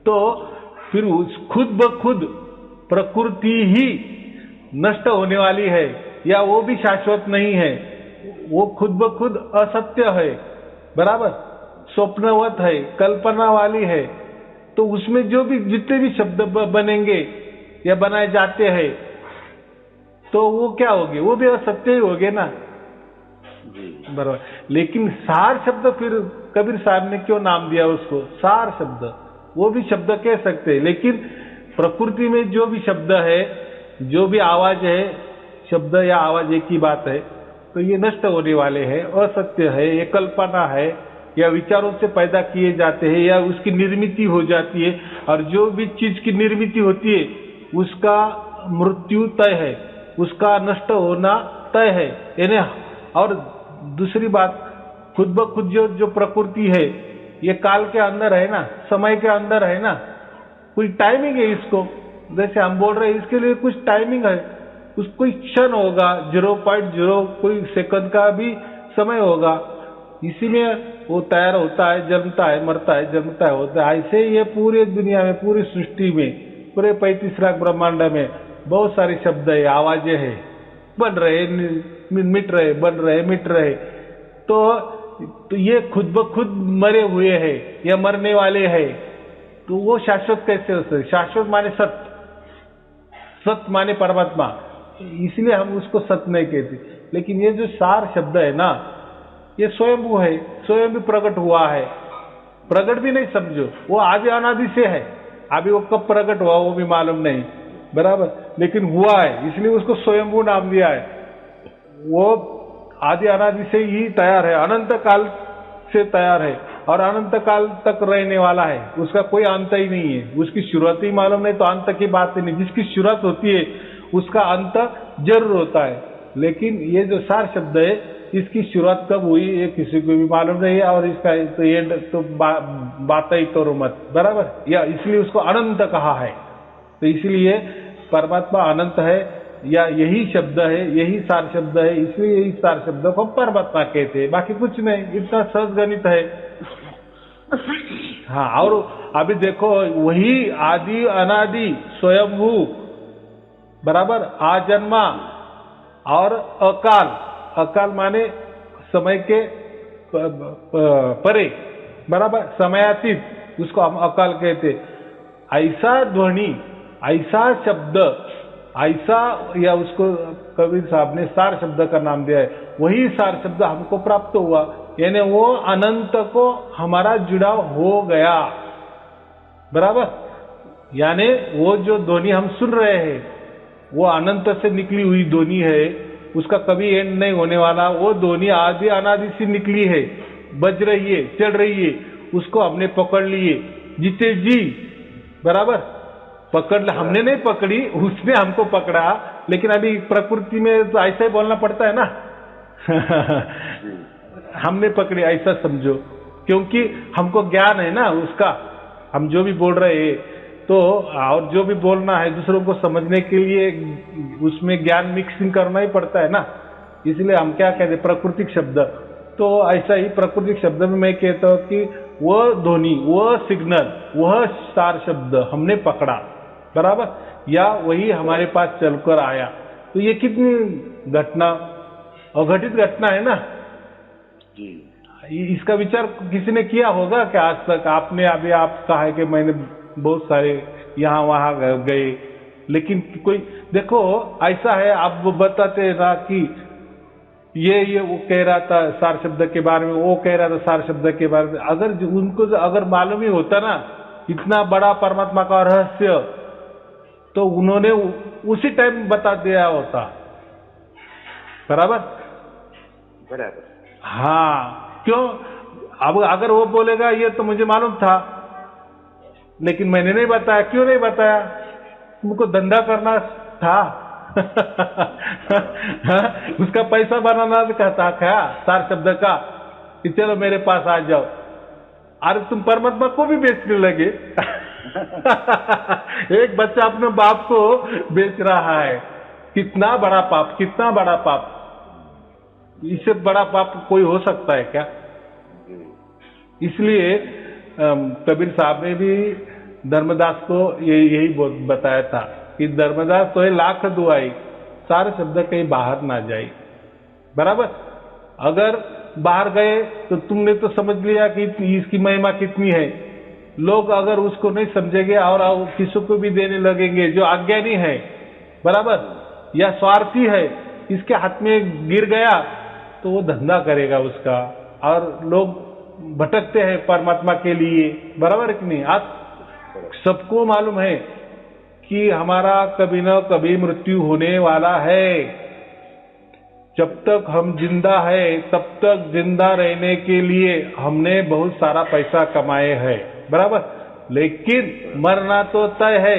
तो फिर उस खुद ब खुद प्रकृति ही नष्ट होने वाली है, या वो भी शाश्वत नहीं है, वो खुद ब खुद असत्य है, बराबर, स्वप्नवत है, कल्पना वाली है। तो उसमें जो भी जितने भी शब्द बनेंगे या बनाए जाते हैं, तो वो क्या होगे? वो भी असत्य ही होगे ना, बराबर। लेकिन सार शब्द, फिर कबीर साहब ने क्यों नाम दिया उसको सार शब्द? वो भी शब्द कह सकते हैं, लेकिन प्रकृति में जो भी शब्द है, जो भी आवाज है, शब्द या आवाज एक ही बात है, तो ये नष्ट होने वाले हैं, असत्य है, ये कल्पना है, या विचारों से पैदा किए जाते हैं, या उसकी निर्मित हो जाती है। और जो भी चीज की निर्मित होती है उसका मृत्यु तय है, उसका नष्ट होना तय है, यानी। और दूसरी बात, खुद ब खुद जो प्रकृति है, ये काल के अंदर है ना, समय के अंदर है ना, कोई टाइमिंग है इसको। जैसे हम बोल रहे हैं, इसके लिए कुछ टाइमिंग है, कोई क्षण होगा, 0.0 कोई सेकंड का भी समय होगा। इसी में वो तैयार होता है, जन्मता है, मरता है, जन्मता है, होता है। ऐसे ये पूरे दुनिया में, पूरी सृष्टि में, पूरे 35 लाख ब्रह्मांड में बहुत सारे शब्द है, आवाजें है, बन रहे, मिट रहे, बन रहे, मिट रहे। तो ये खुद ब खुद मरे हुए हैं या मरने वाले हैं, तो वो शाश्वत कैसे हो सकते? शाश्वत माने सत्य, सत्य माने परमात्मा, इसलिए हम उसको सत्य नहीं कहते। लेकिन ये जो सार शब्द है ना, ये स्वयंभू है, स्वयं भी प्रकट हुआ है। प्रकट भी नहीं समझो, वो आदि अनादि से है। अभी वो कब प्रकट हुआ वो भी मालूम नहीं, बराबर, लेकिन हुआ है, इसलिए उसको स्वयंभू नाम दिया है। वो आदि अनादि से ही तैयार है, अनंत काल से तैयार है, और अनंत काल तक रहने वाला है, उसका कोई अंत ही नहीं है। उसकी शुरुआत ही मालूम नहीं तो अंत की बात ही नहीं। जिसकी शुरुआत होती है उसका अंत जरूर होता है। लेकिन ये जो सार शब्द है, इसकी शुरुआत कब हुई ये किसी को भी मालूम नहीं है, और इसका तो एंड तो बात ही करो मत, बराबर, या इसलिए उसको अनंत कहा है। तो इसलिए परमात्मा अनंत है, या यही शब्द है, यही सार शब्द है, इसलिए यही सार शब्द को परमात्मा कहते हैं, बाकी कुछ नहीं। इतना सहज गणित है। हाँ, और अभी देखो, वही आदि अनादि स्वयंभू, बराबर, आजन्मा और अकाल। अकाल माने समय के परे, बराबर, समयातीत, उसको हम अकाल कहते। ऐसा ध्वनि ऐसा शब्द, ऐसा, या उसको कबीर साहब ने सार शब्द का नाम दिया है, वही सार शब्द हमको प्राप्त हुआ, यानी वो अनंत को हमारा जुड़ाव हो गया। बराबर, यानी वो जो ध्वनि हम सुन रहे हैं वो अनंत से निकली हुई ध्वनि है, उसका कभी एंड नहीं होने वाला। वो ध्वनि आदि अनादि से निकली है, बज रही है, चल रही है, उसको हमने पकड़ लिए जीते जी। बराबर, पकड़, हमने नहीं पकड़ी, उसने हमको पकड़ा। लेकिन अभी प्रकृति में तो ऐसा ही बोलना पड़ता है ना हमने पकड़ी, ऐसा समझो, क्योंकि हमको ज्ञान है ना उसका। हम जो भी बोल रहे हैं तो, और जो भी बोलना है दूसरों को समझने के लिए उसमें ज्ञान मिक्सिंग करना ही पड़ता है ना। इसलिए हम क्या कहते हैं, प्राकृतिक शब्द। तो ऐसा ही प्राकृतिक शब्द में मैं कहता हूँ कि वह ध्वनि, वह सिग्नल, वह सार शब्द हमने पकड़ा। बराबर, या वही हमारे पास चलकर आया। तो ये कितनी घटना, अघटित घटना है ना जी। इसका विचार किसी ने किया होगा क्या आज तक? आपने अभी आप कहा है कि मैंने बहुत सारे यहाँ वहाँ गए, लेकिन कोई देखो ऐसा है, आप वो बताते ना कि ये वो कह रहा था सार शब्द के बारे में, वो कह रहा था सार शब्द के बारे में। अगर उनको अगर मालूम ही होता ना इतना बड़ा परमात्मा का रहस्य, तो उन्होंने उसी टाइम बता दिया होता। बराबर बराबर, हाँ। क्यों? अब अगर वो बोलेगा ये तो मुझे मालूम था लेकिन मैंने नहीं बताया, क्यों नहीं बताया? तुमको धंधा करना था उसका पैसा बनाना कहता क्या सार शब्द का कि चलो मेरे पास आ जाओ। अरे तुम परमात्मा को भी बेचने लगे एक बच्चा अपने बाप को बेच रहा है। कितना बड़ा पाप, कितना बड़ा पाप! इससे बड़ा पाप कोई हो सकता है क्या? इसलिए कबीर साहब ने भी धर्मदास को यही बताया था कि धर्मदास तो है लाख दुआई, सारे शब्द कहीं बाहर ना जाए। बराबर, अगर बाहर गए तो तुमने तो समझ लिया कि इसकी महिमा कितनी है। लोग अगर उसको नहीं समझेंगे और किसी को भी देने लगेंगे जो अज्ञानी है, बराबर, या स्वार्थी है, इसके हाथ में गिर गया तो वो धंधा करेगा उसका, और लोग भटकते हैं परमात्मा के लिए। बराबर कि नहीं? आज सबको मालूम है कि हमारा कभी न कभी मृत्यु होने वाला है। जब तक हम जिंदा है तब तक जिंदा रहने के लिए हमने बहुत सारा पैसा कमाए हैं। बराबर, लेकिन मरना तो तय है,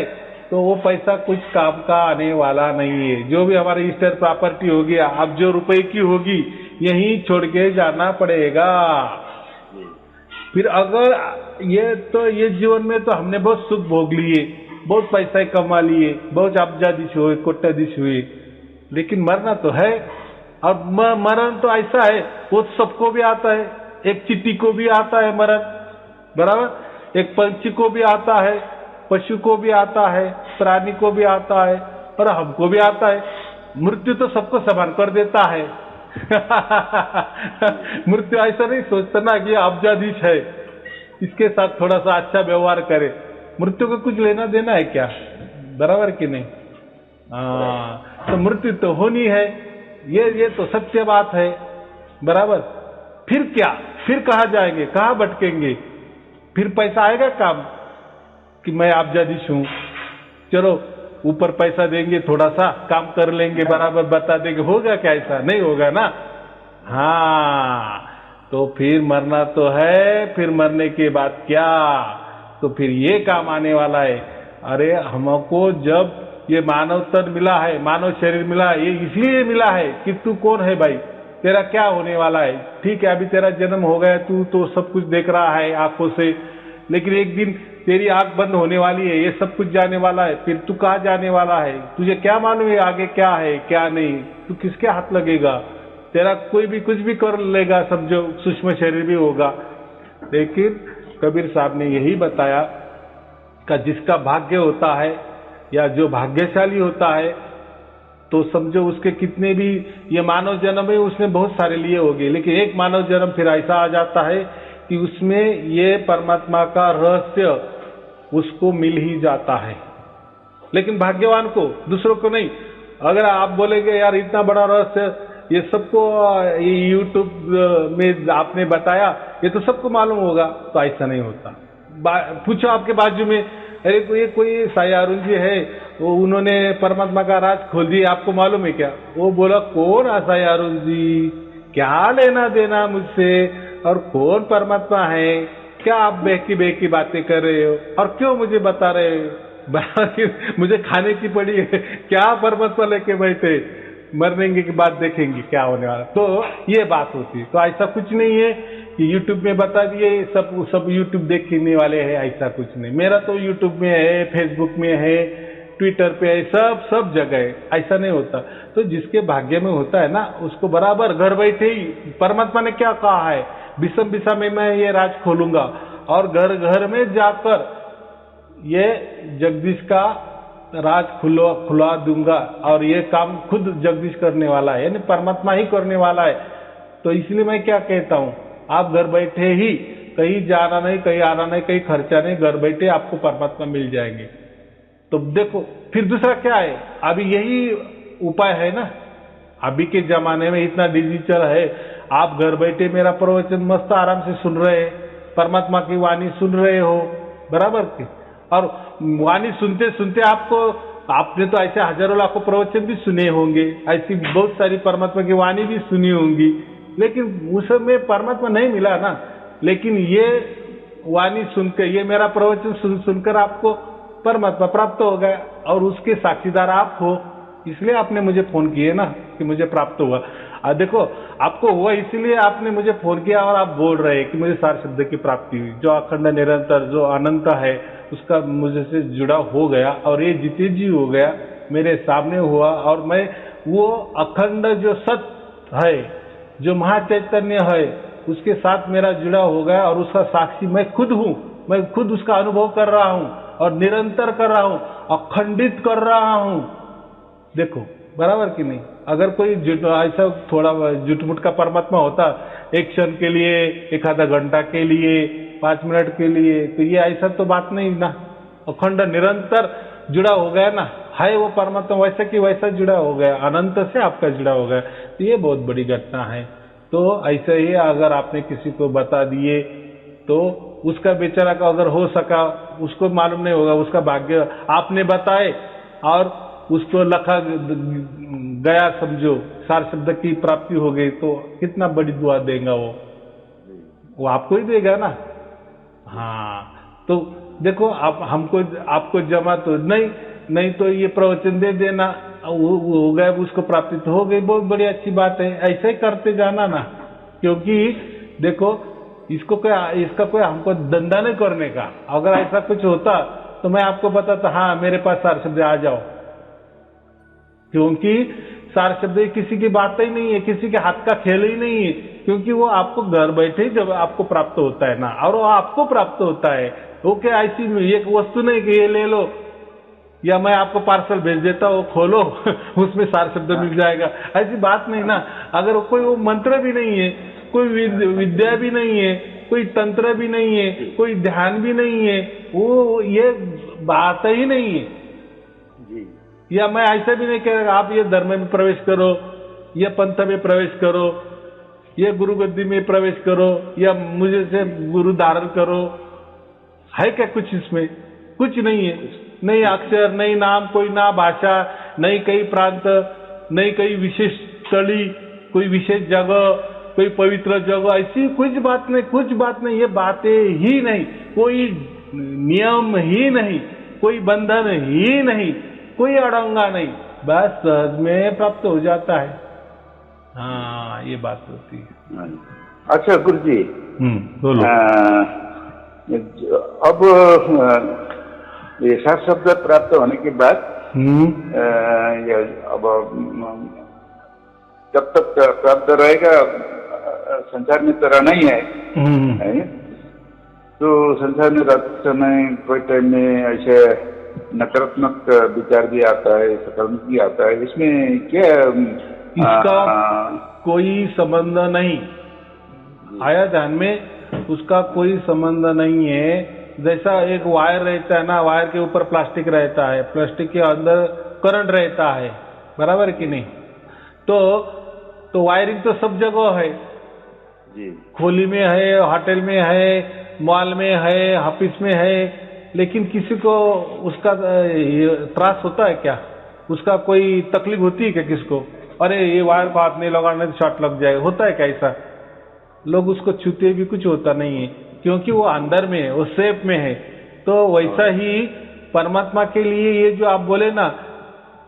तो वो पैसा कुछ काम का आने वाला नहीं है। जो भी हमारी ईस्टर प्रॉपर्टी होगी, अब जो रुपए की होगी, यहीं छोड़ के जाना पड़ेगा। फिर अगर ये जीवन में तो हमने बहुत सुख भोग लिए, बहुत पैसा कमा लिए, बहुत अब्जाधीश हुए, कोट्याधीश हुए, लेकिन मरना तो है। और मरण तो ऐसा है, वो सबको भी आता है। एक चींटी को भी आता है मरण, बराबर, एक पंछी को भी आता है, पशु को भी आता है, प्राणी को भी आता है, और हमको भी आता है। मृत्यु तो सबको समान कर देता है मृत्यु ऐसा नहीं सोचता ना कि अब्जाधीश है, इसके साथ थोड़ा सा अच्छा व्यवहार करे। मृत्यु को कुछ लेना देना है क्या? बराबर कि नहीं? तो मृत्यु तो होनी है, ये तो सत्य बात है। बराबर, फिर क्या? फिर कहाँ जाएंगे, कहाँ भटकेंगे? फिर पैसा आएगा काम कि मैं अब्जाधीश हूं, चलो ऊपर पैसा देंगे, थोड़ा सा काम कर लेंगे, बराबर बता देंगे, होगा क्या? ऐसा नहीं होगा ना। हाँ, तो फिर मरना तो है, फिर मरने के बाद क्या? तो फिर ये काम आने वाला है। अरे हमको जब ये मानव तन मिला है, मानव शरीर मिला है, ये इसलिए मिला है कि तू कौन है भाई, तेरा क्या होने वाला है। ठीक है, अभी तेरा जन्म हो गया, तू तो सब कुछ देख रहा है आंखों से, लेकिन एक दिन तेरी आंख बंद होने वाली है, ये सब कुछ जाने वाला है। फिर तू कहाँ जाने वाला है? तुझे क्या मालूम है आगे क्या है क्या नहीं? तू किसके हाथ लगेगा? तेरा कोई भी कुछ भी कर लेगा, समझो सूक्ष्म शरीर भी होगा। लेकिन कबीर साहब ने यही बताया कि जिसका भाग्य होता है या जो भाग्यशाली होता है, तो समझो उसके कितने भी ये मानव जन्म है उसने बहुत सारे लिए होंगे, लेकिन एक मानव जन्म फिर ऐसा आ जाता है कि उसमें ये परमात्मा का रहस्य उसको मिल ही जाता है। लेकिन भाग्यवान को, दूसरों को नहीं। अगर आप बोलेंगे यार इतना बड़ा रहस्य ये सबको ये यूट्यूब में आपने बताया, ये तो सबको मालूम होगा, तो ऐसा नहीं होता। पूछो आपके बाजू में, अरे कोई साई अरुण जी है, वो उन्होंने परमात्मा का राज खोल दिया, आपको मालूम है क्या? वो बोला कौन है साई अरुण जी, क्या लेना देना मुझसे, और कौन परमात्मा है, क्या आप बेकी बातें कर रहे हो और क्यों मुझे बता रहे हो? मुझे खाने की पड़ी है, क्या परमात्मा लेके बैठे, मरने के बाद देखेंगे क्या होने वाला। तो ये बात होती है। तो ऐसा कुछ नहीं है कि यूट्यूब में बता दिए सब यूट्यूब देखने वाले हैं, ऐसा कुछ नहीं। मेरा तो यूट्यूब में है, फेसबुक में है, ट्विटर पे है, सब जगह है, ऐसा नहीं होता। तो जिसके भाग्य में होता है ना, उसको बराबर घर बैठे ही परमात्मा ने क्या कहा है, बिसम बिसा में मैं ये राज खोलूंगा और घर घर में जाकर ये जगदीश का राज खुला दूंगा, और ये काम खुद जगदीश करने वाला है, यानी परमात्मा ही करने वाला है। तो इसलिए मैं क्या कहता हूँ, आप घर बैठे ही, कहीं जाना नहीं, कहीं आना नहीं, कहीं खर्चा नहीं, घर बैठे आपको परमात्मा मिल जाएंगे। तो देखो फिर दूसरा क्या है, अभी यही उपाय है ना। अभी के जमाने में इतना डिजिटल है, आप घर बैठे मेरा प्रवचन मस्त आराम से सुन रहे हैं, परमात्मा की वाणी सुन रहे हो, बराबर के। और वाणी सुनते सुनते आपने तो ऐसे हजारों लाखों प्रवचन भी सुने होंगे, ऐसी बहुत सारी परमात्मा की वाणी भी सुनी होंगी, लेकिन उस में परमात्मा नहीं मिला ना। लेकिन ये वाणी सुनकर, ये मेरा प्रवचन सुनकर आपको परमात्मा प्राप्त हो गया, और उसके साक्षीदार आप हो, इसलिए आपने मुझे फोन किए ना कि मुझे प्राप्त हुआ। देखो आपको हुआ इसलिए आपने मुझे फोन किया, और आप बोल रहे हैं कि मुझे सार शब्द की प्राप्ति हुई। जो अखंड निरंतर, जो अनंत है, उसका मुझे से जुड़ा हो गया, और ये जिते जी हो गया, मेरे सामने हुआ, और मैं वो अखंड जो सत्य है, जो महाचैतन्य है, उसके साथ मेरा जुड़ा हो गया, और उसका साक्षी मैं खुद हूँ। मैं खुद उसका अनुभव कर रहा हूँ, और निरंतर कर रहा हूँ, अखंडित कर रहा हूँ। देखो बराबर कि नहीं। अगर कोई ऐसा थोड़ा झूठ-मूठ का परमात्मा होता, एक क्षण के लिए, एक आधा घंटा के लिए, 5 मिनट के लिए, तो ये ऐसा तो बात नहीं ना। अखंड निरंतर जुड़ा हो गया ना, है वो परमात्मा वैसा कि वैसा जुड़ा हो गया, अनंत से आपका जुड़ा हो गया। तो ये बहुत बड़ी घटना है। तो ऐसे ही अगर आपने किसी को बता दिए, तो उसका बेचारा का अगर हो सका, उसको मालूम नहीं होगा, उसका भाग्य आपने बताए और उसको लखा गया, समझो सार शब्द की प्राप्ति हो गई, तो कितना बड़ी दुआ देगा वो आपको ही देगा ना। हाँ, तो देखो आप हमको आपको जमा तो नहीं तो ये प्रवचन दे देना, वो हो गया, उसको प्राप्ति तो हो गई, बहुत बड़ी अच्छी बात है। ऐसे ही करते जाना ना, क्योंकि देखो इसका कोई हमको धंधा नहीं करने का। अगर ऐसा कुछ होता तो मैं आपको बताता, हाँ मेरे पास सार शब्द आ जाओ, क्योंकि सार शब्द किसी की बात ही नहीं है, किसी के हाथ का खेल ही नहीं है, क्योंकि वो आपको घर बैठे जब आपको प्राप्त होता है ना, और वो आपको प्राप्त होता है। वो क्या ऐसी एक वस्तु नहीं कि ये ले लो, या मैं आपको पार्सल भेज देता हूँ, खोलो उसमें सार शब्द मिल जाएगा, ऐसी बात नहीं ना। अगर कोई वो मंत्र भी नहीं है, कोई विद्या भी नहीं है, कोई तंत्र भी नहीं है, कोई ध्यान भी नहीं है, वो ये बात ही नहीं है। या मैं ऐसा भी नहीं कह रहा आप ये धर्म में प्रवेश करो, ये पंथ में प्रवेश करो, ये गुरु गद्दी में प्रवेश करो, या मुझे से गुरु धारण करो, है क्या कुछ इसमें? कुछ नहीं है। नहीं अक्षर, नहीं नाम, कोई ना भाषा, नहीं कई प्रांत, नहीं कई विशेष स्थली, कोई विशेष जगह, कोई पवित्र जगह, ऐसी कुछ बात नहीं। ये बातें ही नहीं, कोई नियम ही नहीं, कोई बंधन ही नहीं, कोई अड़ंगा नहीं, बस सहज में प्राप्त हो जाता है। हाँ, ये बात होती है। अच्छा गुरु जी, बोलो। अब ये सार शब्द प्राप्त होने के बाद अब जब तक प्राप्त रहेगा, संसार में तो रहना ही है। तो संसार में रहते समय कोई टाइम में ऐसे नकारात्मक विचार भी आता है, सकारात्मक भी आता है, इसमें क्या इसका कोई संबंध नहीं आया ध्यान में, उसका कोई संबंध नहीं है। जैसा एक वायर रहता है ना, वायर के ऊपर प्लास्टिक रहता है, प्लास्टिक के अंदर करंट रहता है, बराबर कि नहीं? तो वायरिंग तो सब जगह है, जी खोली में है, होटल में है, मॉल में है, ऑफिस में है, लेकिन किसी को उसका ये त्रास होता है क्या? उसका कोई तकलीफ होती है क्या किसको? अरे ये वायर को हाथ नहीं लगाने तो शॉर्ट लग जाए, होता है क्या ऐसा? लोग उसको छूते भी कुछ होता नहीं है, क्योंकि वो अंदर में है, वो सेफ में है। तो वैसा ही परमात्मा के लिए ये जो आप बोले ना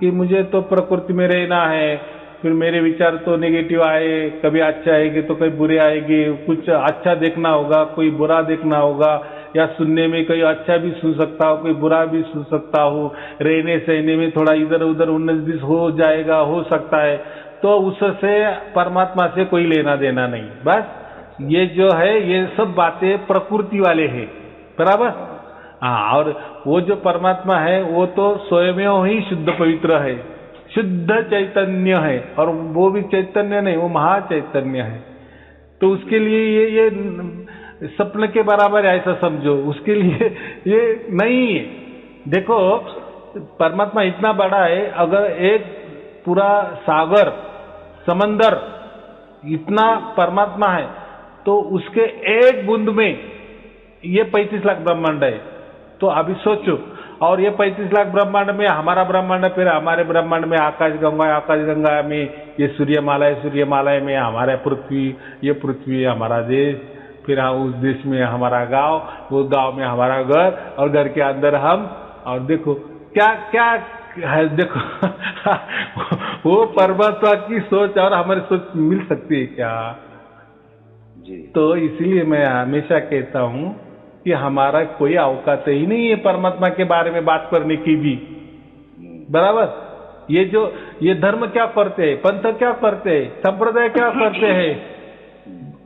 कि मुझे तो प्रकृति में रहना है, फिर मेरे विचार तो नेगेटिव आए, कभी अच्छा आएगी तो कभी बुरे आएगी, कुछ अच्छा देखना होगा, कोई बुरा देखना होगा, या सुनने में कोई अच्छा भी सुन सकता हो, कोई बुरा भी सुन सकता हो, रहने सहने में थोड़ा इधर उधर 19-20 हो जाएगा, हो सकता है, तो उससे परमात्मा से कोई लेना देना नहीं। बस ये जो है ये सब बातें प्रकृति वाले हैं, बराबर? हाँ, और वो जो परमात्मा है वो तो स्वयं ही शुद्ध पवित्र है, शुद्ध चैतन्य है, और वो भी चैतन्य नहीं, वो महाचैतन्य है। तो उसके लिए ये सपने के बराबर है, ऐसा समझो, उसके लिए ये नहीं है। देखो परमात्मा इतना बड़ा है, अगर एक पूरा सागर समंदर इतना परमात्मा है, तो उसके एक बूंद में ये 35 लाख ब्रह्मांड है। तो अभी सोचो, और ये 35 लाख ब्रह्मांड में हमारा ब्रह्मांड, फिर हमारे ब्रह्मांड में आकाश गंगा में ये सूर्यमाला में हमारा पृथ्वी, ये पृथ्वी हमारा देश, फिर उस देश में हमारा गांव, वो गांव में हमारा घर, और घर के अंदर हम, और देखो क्या क्या है, देखो वो परमात्मा की सोच और हमारी सोच मिल सकती है क्या? जी। तो इसीलिए मैं हमेशा कहता हूं कि हमारा कोई औकात ही नहीं है परमात्मा के बारे में बात करने की भी, बराबर? ये धर्म क्या करते हैं, पंथ क्या करते हैं, संप्रदाय क्या करते हैं,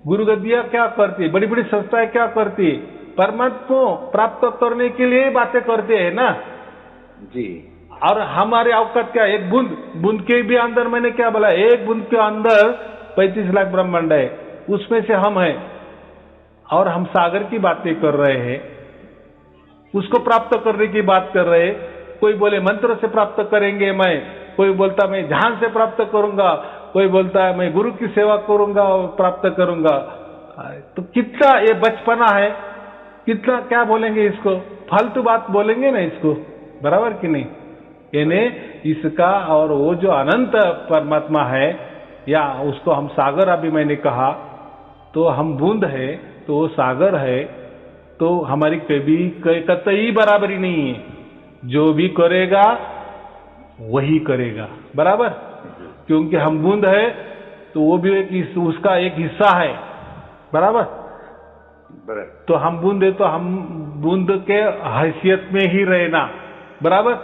गुरु गद्दियां क्या करती है, बड़ी बड़ी संस्थाएं क्या करती है, परमात्मा प्राप्त करने के लिए बातें करते हैं ना जी। और हमारे औकात क्या? एक बूंद के भी अंदर, मैंने क्या बोला, एक बूंद के अंदर 35 लाख ब्रह्मांड है, उसमें से हम हैं, और हम सागर की बातें कर रहे हैं, उसको प्राप्त करने की बात कर रहे हैं। कोई बोले मंत्र से प्राप्त करेंगे, मैं, कोई बोलता मैं ध्यान से प्राप्त करूंगा, कोई बोलता है मैं गुरु की सेवा करूंगा और प्राप्त करूंगा। तो कितना ये बचपना है, कितना क्या बोलेंगे इसको, फालतू बात बोलेंगे ना इसको, बराबर कि नहीं? यानी इसका, और वो जो अनंत परमात्मा है, या उसको हम सागर, अभी मैंने कहा, तो हम बूंद है, तो वो सागर है, तो हमारी कभी कतई बराबरी नहीं है। जो भी करेगा वही करेगा, बराबर? क्योंकि हम बूंद है, तो वो भी उसका एक हिस्सा है, बराबर? तो हम बूंद है, तो हम बूंद के हैसियत में ही रहना, बराबर?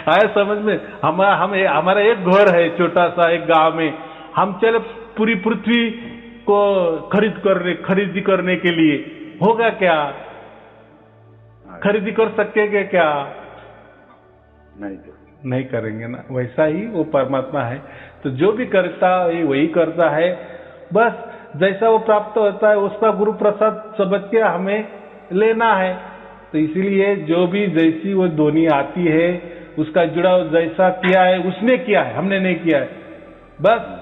आया समझ में? हमारा एक घर है छोटा सा, एक गांव में, हम चले पूरी पृथ्वी को खरीदी करने के लिए, होगा क्या? खरीदी कर सकेंगे क्या? नहीं करेंगे ना। वैसा ही वो परमात्मा है, तो जो भी करता है वही करता है। बस जैसा वो प्राप्त होता है उसका गुरु प्रसाद समझ के हमें लेना है। तो इसीलिए जो भी जैसी वो ध्वनि आती है, उसका जुड़ाव जैसा किया है उसने किया है, हमने नहीं किया है। बस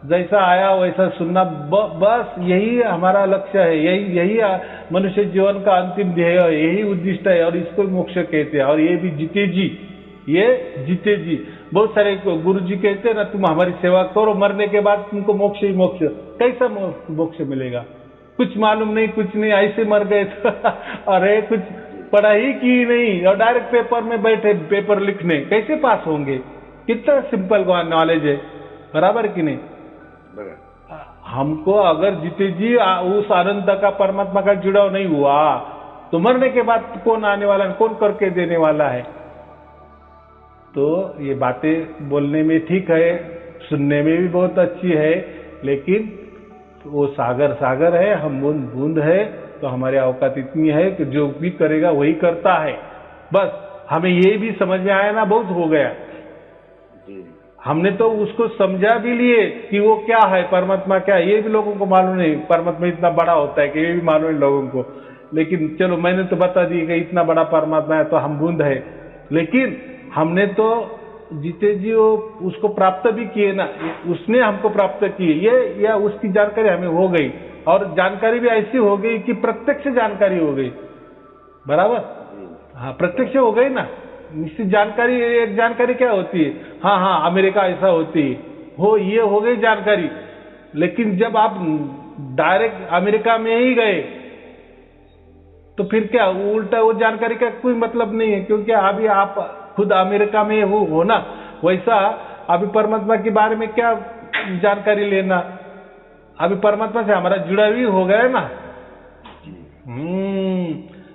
जैसा आया वैसा सुनना, बस यही हमारा लक्ष्य है, यही मनुष्य जीवन का अंतिम ध्येय है, यही उद्दिष्ट है, और इसको मोक्ष कहते हैं। और ये भी जीते जी। बहुत सारे गुरु जी कहते हैं ना, तुम हमारी सेवा करो, मरने के बाद तुमको मोक्ष ही मोक्ष। कैसा मोक्ष मिलेगा? कुछ मालूम नहीं, कुछ नहीं, ऐसे मर गए तो अरे कुछ पढ़ाई की नहीं और डायरेक्ट पेपर में बैठे पेपर लिखने, कैसे पास होंगे? कितना सिंपल नॉलेज है, बराबर कि नहीं? हमको अगर जीते जी उस आनंद का, परमात्मा का जुड़ाव नहीं हुआ, तो मरने के बाद कौन आने वाला है, कौन करके देने वाला है? तो ये बातें बोलने में ठीक है, सुनने में भी बहुत अच्छी है, लेकिन वो सागर है, हम बूंद है, तो हमारी औकात इतनी है कि जो भी करेगा वही करता है। बस हमें ये भी समझ में आया ना, बहुत हो गया। हमने तो उसको समझा भी लिए कि वो क्या है, परमात्मा क्या है, ये भी लोगों को मालूम नहीं। परमात्मा इतना बड़ा होता है कि ये भी मालूम है लोगों को। लेकिन चलो मैंने तो बता दी कि इतना बड़ा परमात्मा है तो हम बूंद है। लेकिन हमने तो जीते जी वो उसको प्राप्त भी किए ना, उसने हमको प्राप्त किए, ये या उसकी जानकारी हमें हो गई। और जानकारी भी ऐसी हो गई कि प्रत्यक्ष जानकारी हो गई। बराबर, हाँ प्रत्यक्ष हो गई ना। निश्चित जानकारी, एक जानकारी क्या होती है, हाँ हाँ अमेरिका ऐसा होती है, हो ये हो गई जानकारी। लेकिन जब आप डायरेक्ट अमेरिका में ही गए तो फिर क्या उल्टा वो जानकारी का कोई मतलब नहीं है, क्योंकि अभी आप खुद अमेरिका में हो ना। वैसा अभी परमात्मा के बारे में क्या जानकारी लेना, अभी परमात्मा से हमारा जुड़ा भी हो गया है ना।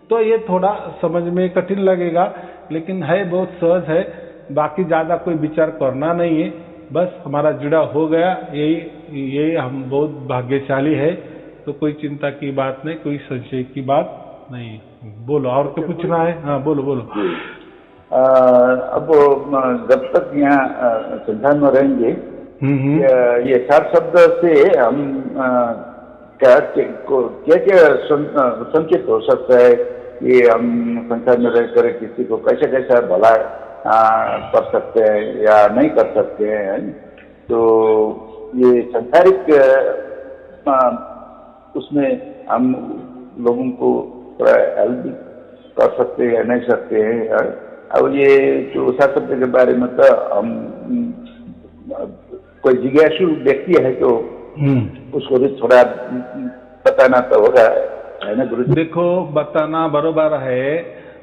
तो ये थोड़ा समझ में कठिन लगेगा, लेकिन है बहुत सहज है। बाकी ज्यादा कोई विचार करना नहीं है, बस हमारा जुड़ा हो गया, यही हम बहुत भाग्यशाली है। तो कोई चिंता की बात नहीं, कोई संशय की बात नहीं। बोलो और क्या पूछना है? हाँ बोलो बोलो। अब जब तक यहाँ संसार में रहेंगे, ये 4 शब्द से हम क्या क्या संकेत हो सकता है कि हम संसार में रहकर किसी को कैसा कैसा भला कर सकते हैं या नहीं कर सकते हैं। तो ये संसारिक उसमें हम लोगों को थोड़ा हेल्प कर सकते हैं या नहीं सकते हैं। और ये जो 4 शब्द के बारे में तो हम कोई जिज्ञासु व्यक्ति है तो उसको भी थोड़ा बताना तो होगा, है ना गुरु जी? देखो बताना बरोबर है।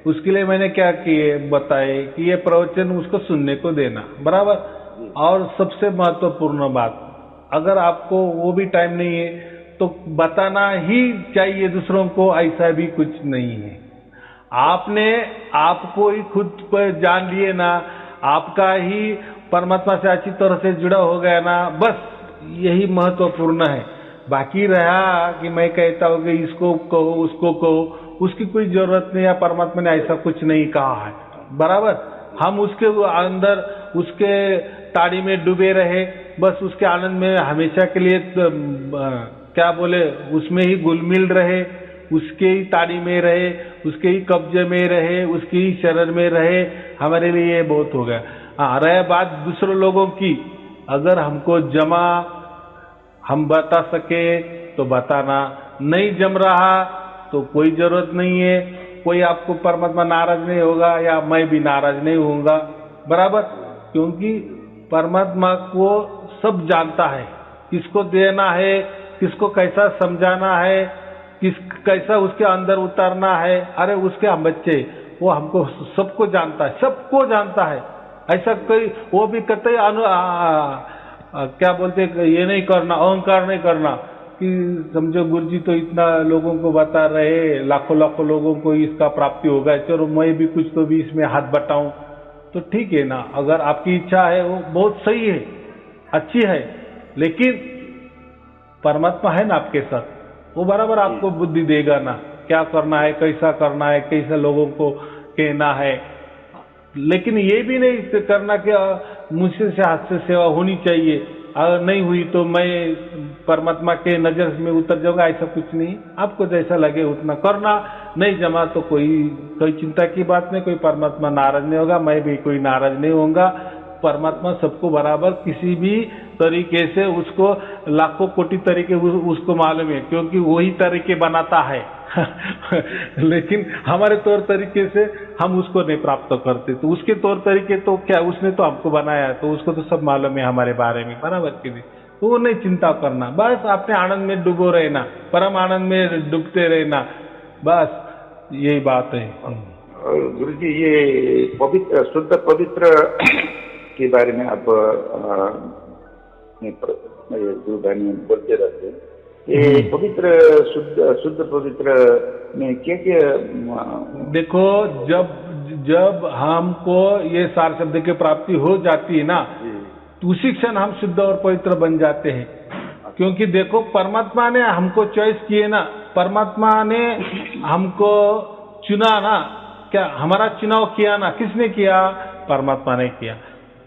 उसके लिए मैंने क्या किए बताए कि ये प्रवचन उसको सुनने को देना, बराबर। और सबसे महत्वपूर्ण बात, अगर आपको वो भी टाइम नहीं है तो बताना ही चाहिए दूसरों को, ऐसा भी कुछ नहीं है। आपने आपको ही खुद पर जान लिए ना, आपका ही परमात्मा से अच्छी तरह से जुड़ा हो गया ना, बस यही महत्वपूर्ण है। बाकी रहा कि मैं कहता हूँ कि इसको कहो उसको कहो, उसकी कोई जरूरत नहीं है। परमात्मा ने ऐसा कुछ नहीं कहा है, बराबर। हम उसके अंदर उसके ताड़ी में डूबे रहे, बस उसके आनंद में हमेशा के लिए क्या बोले उसमें ही घुल-मिल रहे, उसके ही ताड़ी में रहे, उसके ही कब्जे में रहे, उसके ही शरण में रहे, हमारे लिए ये बहुत हो गया। हाँ, रहे बात दूसरे लोगों की, अगर हमको जमा हम बता सके तो बताना, नहीं जम रहा तो कोई जरूरत नहीं है। कोई आपको परमात्मा नाराज नहीं होगा या मैं भी नाराज नहीं होऊंगा, बराबर। क्योंकि परमात्मा को सब जानता है, किसको देना है, किसको कैसा समझाना है, कैसा उसके अंदर उतारना है। अरे उसके हम बच्चे, वो हमको सबको जानता है, सबको जानता है। ऐसा कोई वो भी कतई क्या बोलते ये नहीं करना, अहंकार नहीं करना कि समझो गुरुजी तो इतना लोगों को बता रहे, लाखों लाखों लोगों को इसका प्राप्ति होगा, चलो मैं भी कुछ तो भी इसमें हाथ बटाऊं। तो ठीक है ना, अगर आपकी इच्छा है वो बहुत सही है, अच्छी है, लेकिन परमात्मा है ना आपके साथ, वो बराबर आपको बुद्धि देगा ना, क्या करना है, कैसा करना है, कैसा लोगों को कहना है। लेकिन ये भी नहीं करना कि मुझसे से हाथ से सेवा होनी चाहिए, अगर नहीं हुई तो मैं परमात्मा के नजर में उतर जाऊंगा, ऐसा कुछ नहीं। आपको जैसा लगे उतना करना, नहीं जमा तो कोई चिंता की बात नहीं, कोई परमात्मा नाराज नहीं होगा, मैं भी कोई नाराज नहीं होऊंगा। परमात्मा सबको बराबर किसी भी तरीके से, उसको लाखों कोटि तरीके उसको मालूम है, क्योंकि वही तरीके बनाता है। लेकिन हमारे तौर तरीके से हम उसको नहीं प्राप्त करते, तो उसके तौर तरीके तो क्या, उसने तो हमको बनाया, तो उसको तो सब मालूम है हमारे बारे में, बराबर की नहीं। तो वो नहीं चिंता करना, बस अपने आनंद में डूबो रहना, परम आनंद में डूबते रहना, बस यही बात है। गुरु जी, ये पवित्र, शुद्ध पवित्र के बारे में आप गुरु बहनी बोलते रहते हैं, ये पवित्र शुद्ध पवित्र में क्या क्या? देखो, जब हमको ये 4 शब्द की प्राप्ति हो जाती है ना, तो उसी क्षण हम शुद्ध और पवित्र बन जाते हैं। क्योंकि देखो, परमात्मा ने हमको चॉइस किए ना, परमात्मा ने हमको चुना ना, क्या हमारा चुनाव किया ना, किसने किया? परमात्मा ने किया।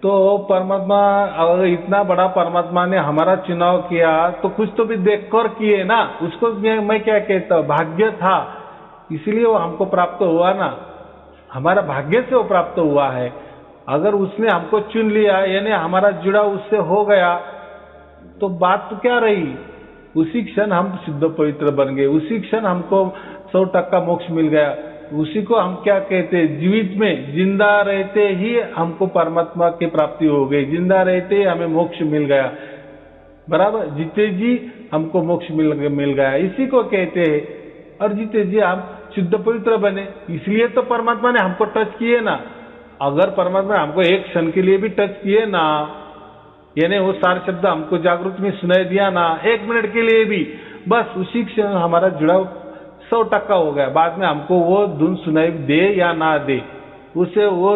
तो परमात्मा, अगर इतना बड़ा परमात्मा ने हमारा चुनाव किया तो कुछ तो भी देखकर किए ना। उसको मैं क्या कहता हूँ, भाग्य था, इसलिए वो हमको प्राप्त हुआ ना। हमारा भाग्य से वो प्राप्त हुआ है। अगर उसने हमको चुन लिया, यानी हमारा जुड़ाव उससे हो गया, तो बात तो क्या रही। उसी क्षण हम शुद्ध पवित्र बन गए, उसी क्षण हमको 100% मोक्ष मिल गया। उसी को हम क्या कहते हैं, जीवित में जिंदा रहते ही हमको परमात्मा की प्राप्ति हो गई, जिंदा रहते ही हमें मोक्ष मिल गया। बराबर, जीते जी हमको मोक्ष मिल गया, इसी को कहते हैं। और जीते जी हम शुद्ध पवित्र बने, इसलिए तो परमात्मा ने हमको टच किए ना। अगर परमात्मा हमको एक क्षण के लिए भी टच किए ना, यानी वो सारे शब्द हमको जागृत में सुनाई दिया ना, 1 मिनट के लिए भी, बस उसी क्षण हमारा जुड़ाव 100% हो गया। बाद में हमको वो धुन सुनाई दे या ना दे, उसे वो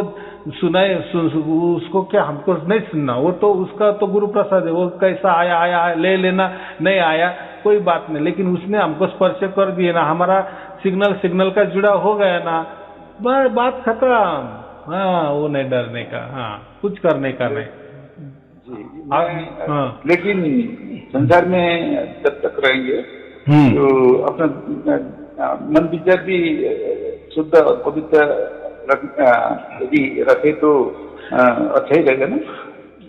सुनाए उसको क्या हमको नहीं सुनना, वो तो उसका तो गुरु प्रसाद है। वो कैसा आया आया ले लेना, नहीं आया कोई बात नहीं, लेकिन उसने हमको स्पर्श कर दिए ना, हमारा सिग्नल का जुड़ाव हो गया ना, बस बात खत्म। हाँ, वो नहीं डरने का, हाँ, कुछ करने का नहीं। हाँ। लेकिन संसार में जब तक रहेंगे तो अपना मन विचार भी शुद्ध और पवित्र यदि रखे तो अच्छा ही रहेगा ना।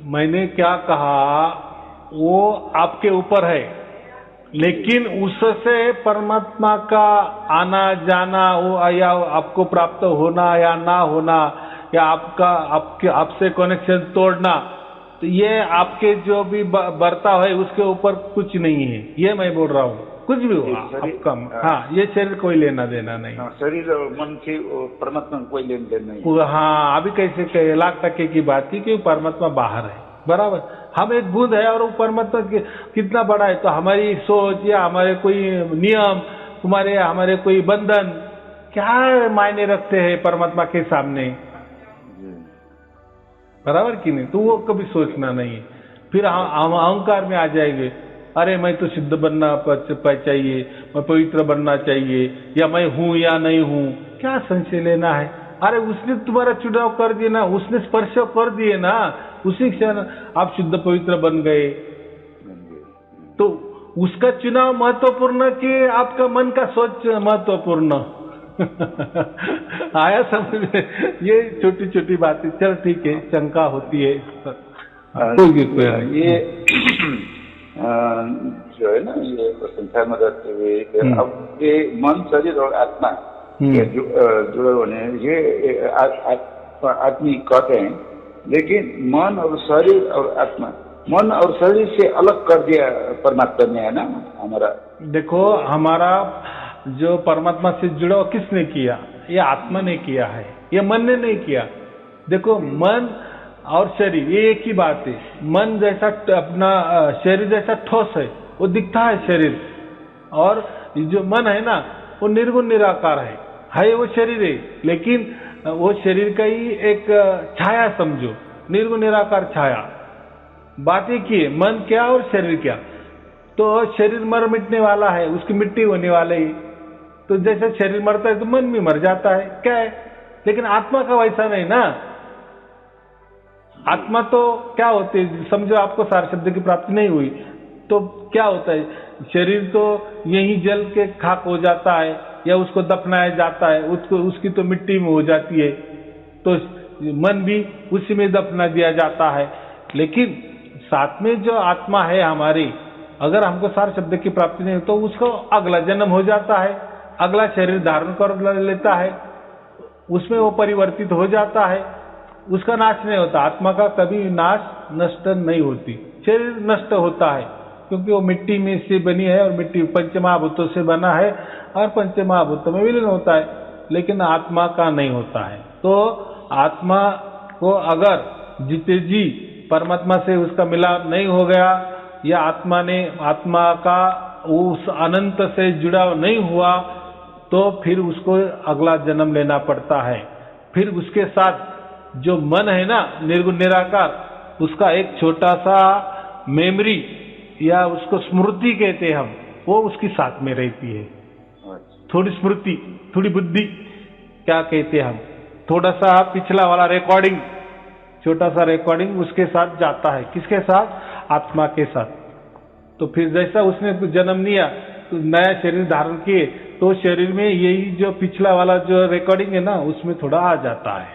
मैंने क्या कहा, वो आपके ऊपर है, लेकिन उससे परमात्मा का आना जाना, वो या आपको प्राप्त होना या ना होना, या आपसे कनेक्शन तोड़ना, तो ये आपके जो भी बर्ताव है उसके ऊपर कुछ नहीं है। ये मैं बोल रहा हूँ, कुछ भी हो आपका, हाँ, ये शरीर कोई लेना देना नहीं। शरीर और मन से परमात्मा कोई लेन देन नहीं। हाँ, अभी कैसे कहे, 1,00,000% की बात की कि परमात्मा बाहर है, बराबर। हम एक बूंद है और वो परमात्मा कितना बड़ा है। तो हमारी सोच या हमारे कोई नियम, हमारे कोई बंधन क्या मायने रखते हैं परमात्मा के सामने, बराबर कि नहीं। तो वो कभी सोचना नहीं। फिर हम अहंकार में आ जाएंगे, अरे मैं तो सिद्ध बनना चाहिए, मैं पवित्र बनना चाहिए, या मैं हूं या नहीं हूं, क्या संशय लेना है। अरे उसने तुम्हारा चुनाव कर दिया ना, उसने स्पर्श कर दिए ना, उसी क्षण आप शुद्ध पवित्र बन गए। तो उसका चुनाव महत्वपूर्ण कि आपका मन का सोच महत्वपूर्ण। आया समझ में, ये छोटी छोटी बातें। चल ठीक है, शंका होती है ये जो है ना, ये संसार में रहते हुए अब ये मन, शरीर और आत्मा जुड़े होने, ये आदमी कहते हैं। लेकिन मन और शरीर और आत्मा, मन और शरीर से अलग कर दिया परमात्मा ने, है ना हमारा। देखो, हमारा जो परमात्मा से जुड़ा किसने किया? ये आत्मा ने किया है, ये मन ने नहीं किया। देखो, मन और शरीर ये एक ही बात है। मन जैसा अपना शरीर जैसा ठोस है, वो दिखता है शरीर, और जो मन है ना, वो निर्गुण निराकार है वो शरीर है, लेकिन वो शरीर का ही एक छाया समझो, निर्गुण निराकार छाया। बात एक ही है, मन क्या और शरीर क्या। तो शरीर मर मिटने वाला है, उसकी मिट्टी होने वाले ही। तो जैसे शरीर मरता है तो मन भी मर जाता है, क्या है। लेकिन आत्मा का वैसा नहीं ना। आत्मा तो क्या होती है, समझो आपको सार शब्द की प्राप्ति नहीं हुई तो क्या होता है, शरीर तो यही जल के खाक हो जाता है, या उसको दफनाया जाता है, उसकी तो मिट्टी में हो जाती है, तो मन भी उसी में दफना दिया जाता है। लेकिन साथ में जो आत्मा है हमारी, अगर हमको सार शब्द की प्राप्ति नहीं हो तो उसको अगला जन्म हो जाता है, अगला शरीर धारण कर लेता है, उसमें वो परिवर्तित हो जाता है, उसका नाश नहीं होता। आत्मा का कभी नष्ट नहीं होती। शरीर नष्ट होता है क्योंकि वो मिट्टी में से बनी है, और मिट्टी पंचमहाभूतों से बना है, और पंचमहाभूतों में विलीन होता है, लेकिन आत्मा का नहीं होता है। तो आत्मा को अगर जीते जी परमात्मा से उसका मिलाप नहीं हो गया, या आत्मा का उस अनंत से जुड़ाव नहीं हुआ, तो फिर उसको अगला जन्म लेना पड़ता है। फिर उसके साथ जो मन है ना, निर्गुण निराकार, उसका एक छोटा सा मेमोरी, या उसको स्मृति कहते हैं हम, वो उसकी साथ में रहती है। थोड़ी स्मृति, थोड़ी बुद्धि, क्या कहते हैं हम, थोड़ा सा पिछला वाला रिकॉर्डिंग, छोटा सा रिकॉर्डिंग उसके साथ जाता है। किसके साथ? आत्मा के साथ। तो फिर जैसा उसने जन्म लिया तो नया शरीर धारण किए तो शरीर में यही जो पिछला वाला जो रिकॉर्डिंग है ना उसमें थोड़ा आ जाता है,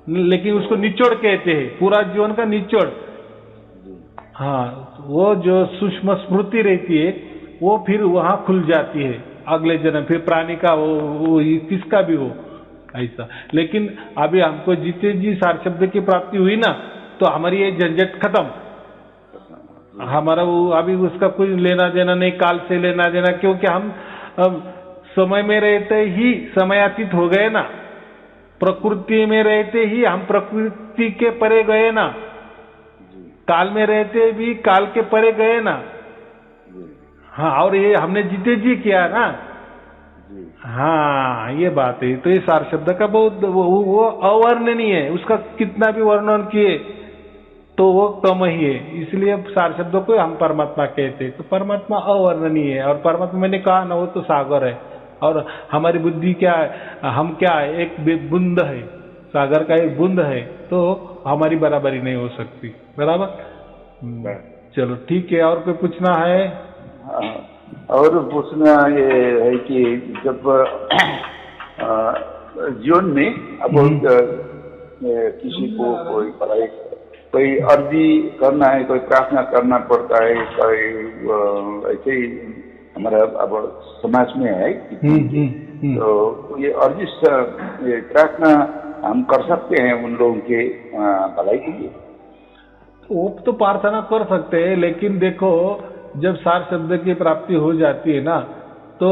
लेकिन उसको निचोड़ कहते हैं, पूरा जीवन का निचोड़। हाँ, वो जो सूक्ष्म स्मृति रहती है वो फिर वहां खुल जाती है अगले जन्म, फिर प्राणी का वो किसका भी हो ऐसा। लेकिन अभी हमको जीते जी सार शब्द की प्राप्ति हुई ना तो हमारी ये झंझट खत्म। हमारा वो अभी उसका कोई लेना देना नहीं, काल से लेना देना, क्योंकि हम समय में रहते ही समयातीत हो गए ना, प्रकृति में रहते ही हम प्रकृति के परे गए ना, काल में रहते भी काल के परे गए ना। हाँ, और ये हमने जीते जी किया ना। हाँ, ये बात है। तो ये सार शब्द का बहुत वो अवर्णनीय है, उसका कितना भी वर्णन किए तो वो कम ही है, इसलिए सार शब्दों को हम परमात्मा कहते हैं। तो परमात्मा अवर्णनीय है, और परमात्मा मैंने कहा ना वो तो सागर है, और हमारी बुद्धि क्या है, हम क्या है, एक बूंद है, सागर का एक बूंद है, तो हमारी बराबरी नहीं हो सकती। बराबर। चलो ठीक है, और कोई पूछना है? और पूछना ये है कि जब जीवन में अब किसी को कोई पढ़ाई, कोई अर्जी करना है, कोई प्रार्थना करना पड़ता है, कोई ऐसे ही हमारा अब समाज में है। तो ये अर्जी ये प्रार्थना हम कर सकते हैं उन लोगों के भलाई के लिए? वो तो प्रार्थना कर सकते हैं, लेकिन देखो जब सार शब्द की प्राप्ति हो जाती है ना तो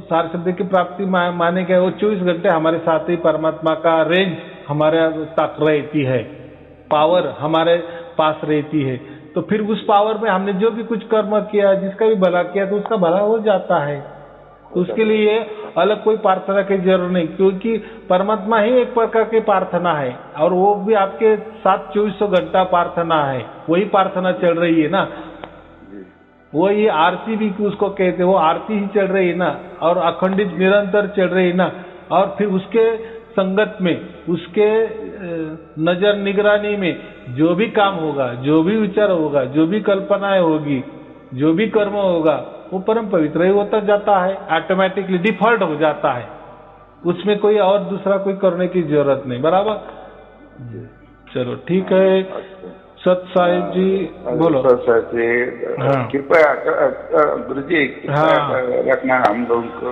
सार शब्द की प्राप्ति माने क्या, वो 24 घंटे हमारे साथ ही परमात्मा का रेंज हमारे तक रहती है, पावर हमारे पास रहती है। तो फिर उस पावर में हमने जो भी कुछ कर्म किया, जिसका भी भला किया, तो उसका भला हो जाता है। तो उसके लिए अलग कोई प्रार्थना की जरूरत नहीं, क्योंकि परमात्मा ही एक प्रकार की प्रार्थना है, और वो भी आपके साथ 2400 घंटा प्रार्थना है, वही प्रार्थना चल रही है ना। वो ये आरती भी उसको कहते हैं, वो आरती ही चल रही है ना, और अखंडित निरंतर चल रही है ना। और फिर उसके संगत में, उसके नजर निगरानी में जो भी काम होगा, जो भी विचार होगा, जो भी कल्पनाएं होगी, जो भी कर्म होगा, वो परम पवित्र ही होता जाता है, ऑटोमेटिकली डिफॉल्ट हो जाता है। उसमें कोई और दूसरा कोई करने की जरूरत नहीं। बराबर। चलो ठीक है। सत साहिब जी बोलो। सत जी कृपया गुरु जी रखना हम लोगों को,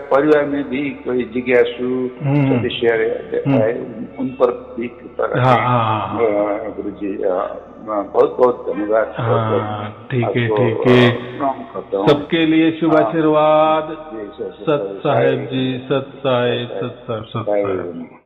परिवार में भी कोई जिज्ञासु सदस्य है, उन पर भी कृपा रखें गुरु जी। बहुत बहुत धन्यवाद। ठीक है, ठीक है। सबके लिए शुभ आशीर्वाद। सत साहिब जी, सत साहिब, सत साहिब, सत साहिब।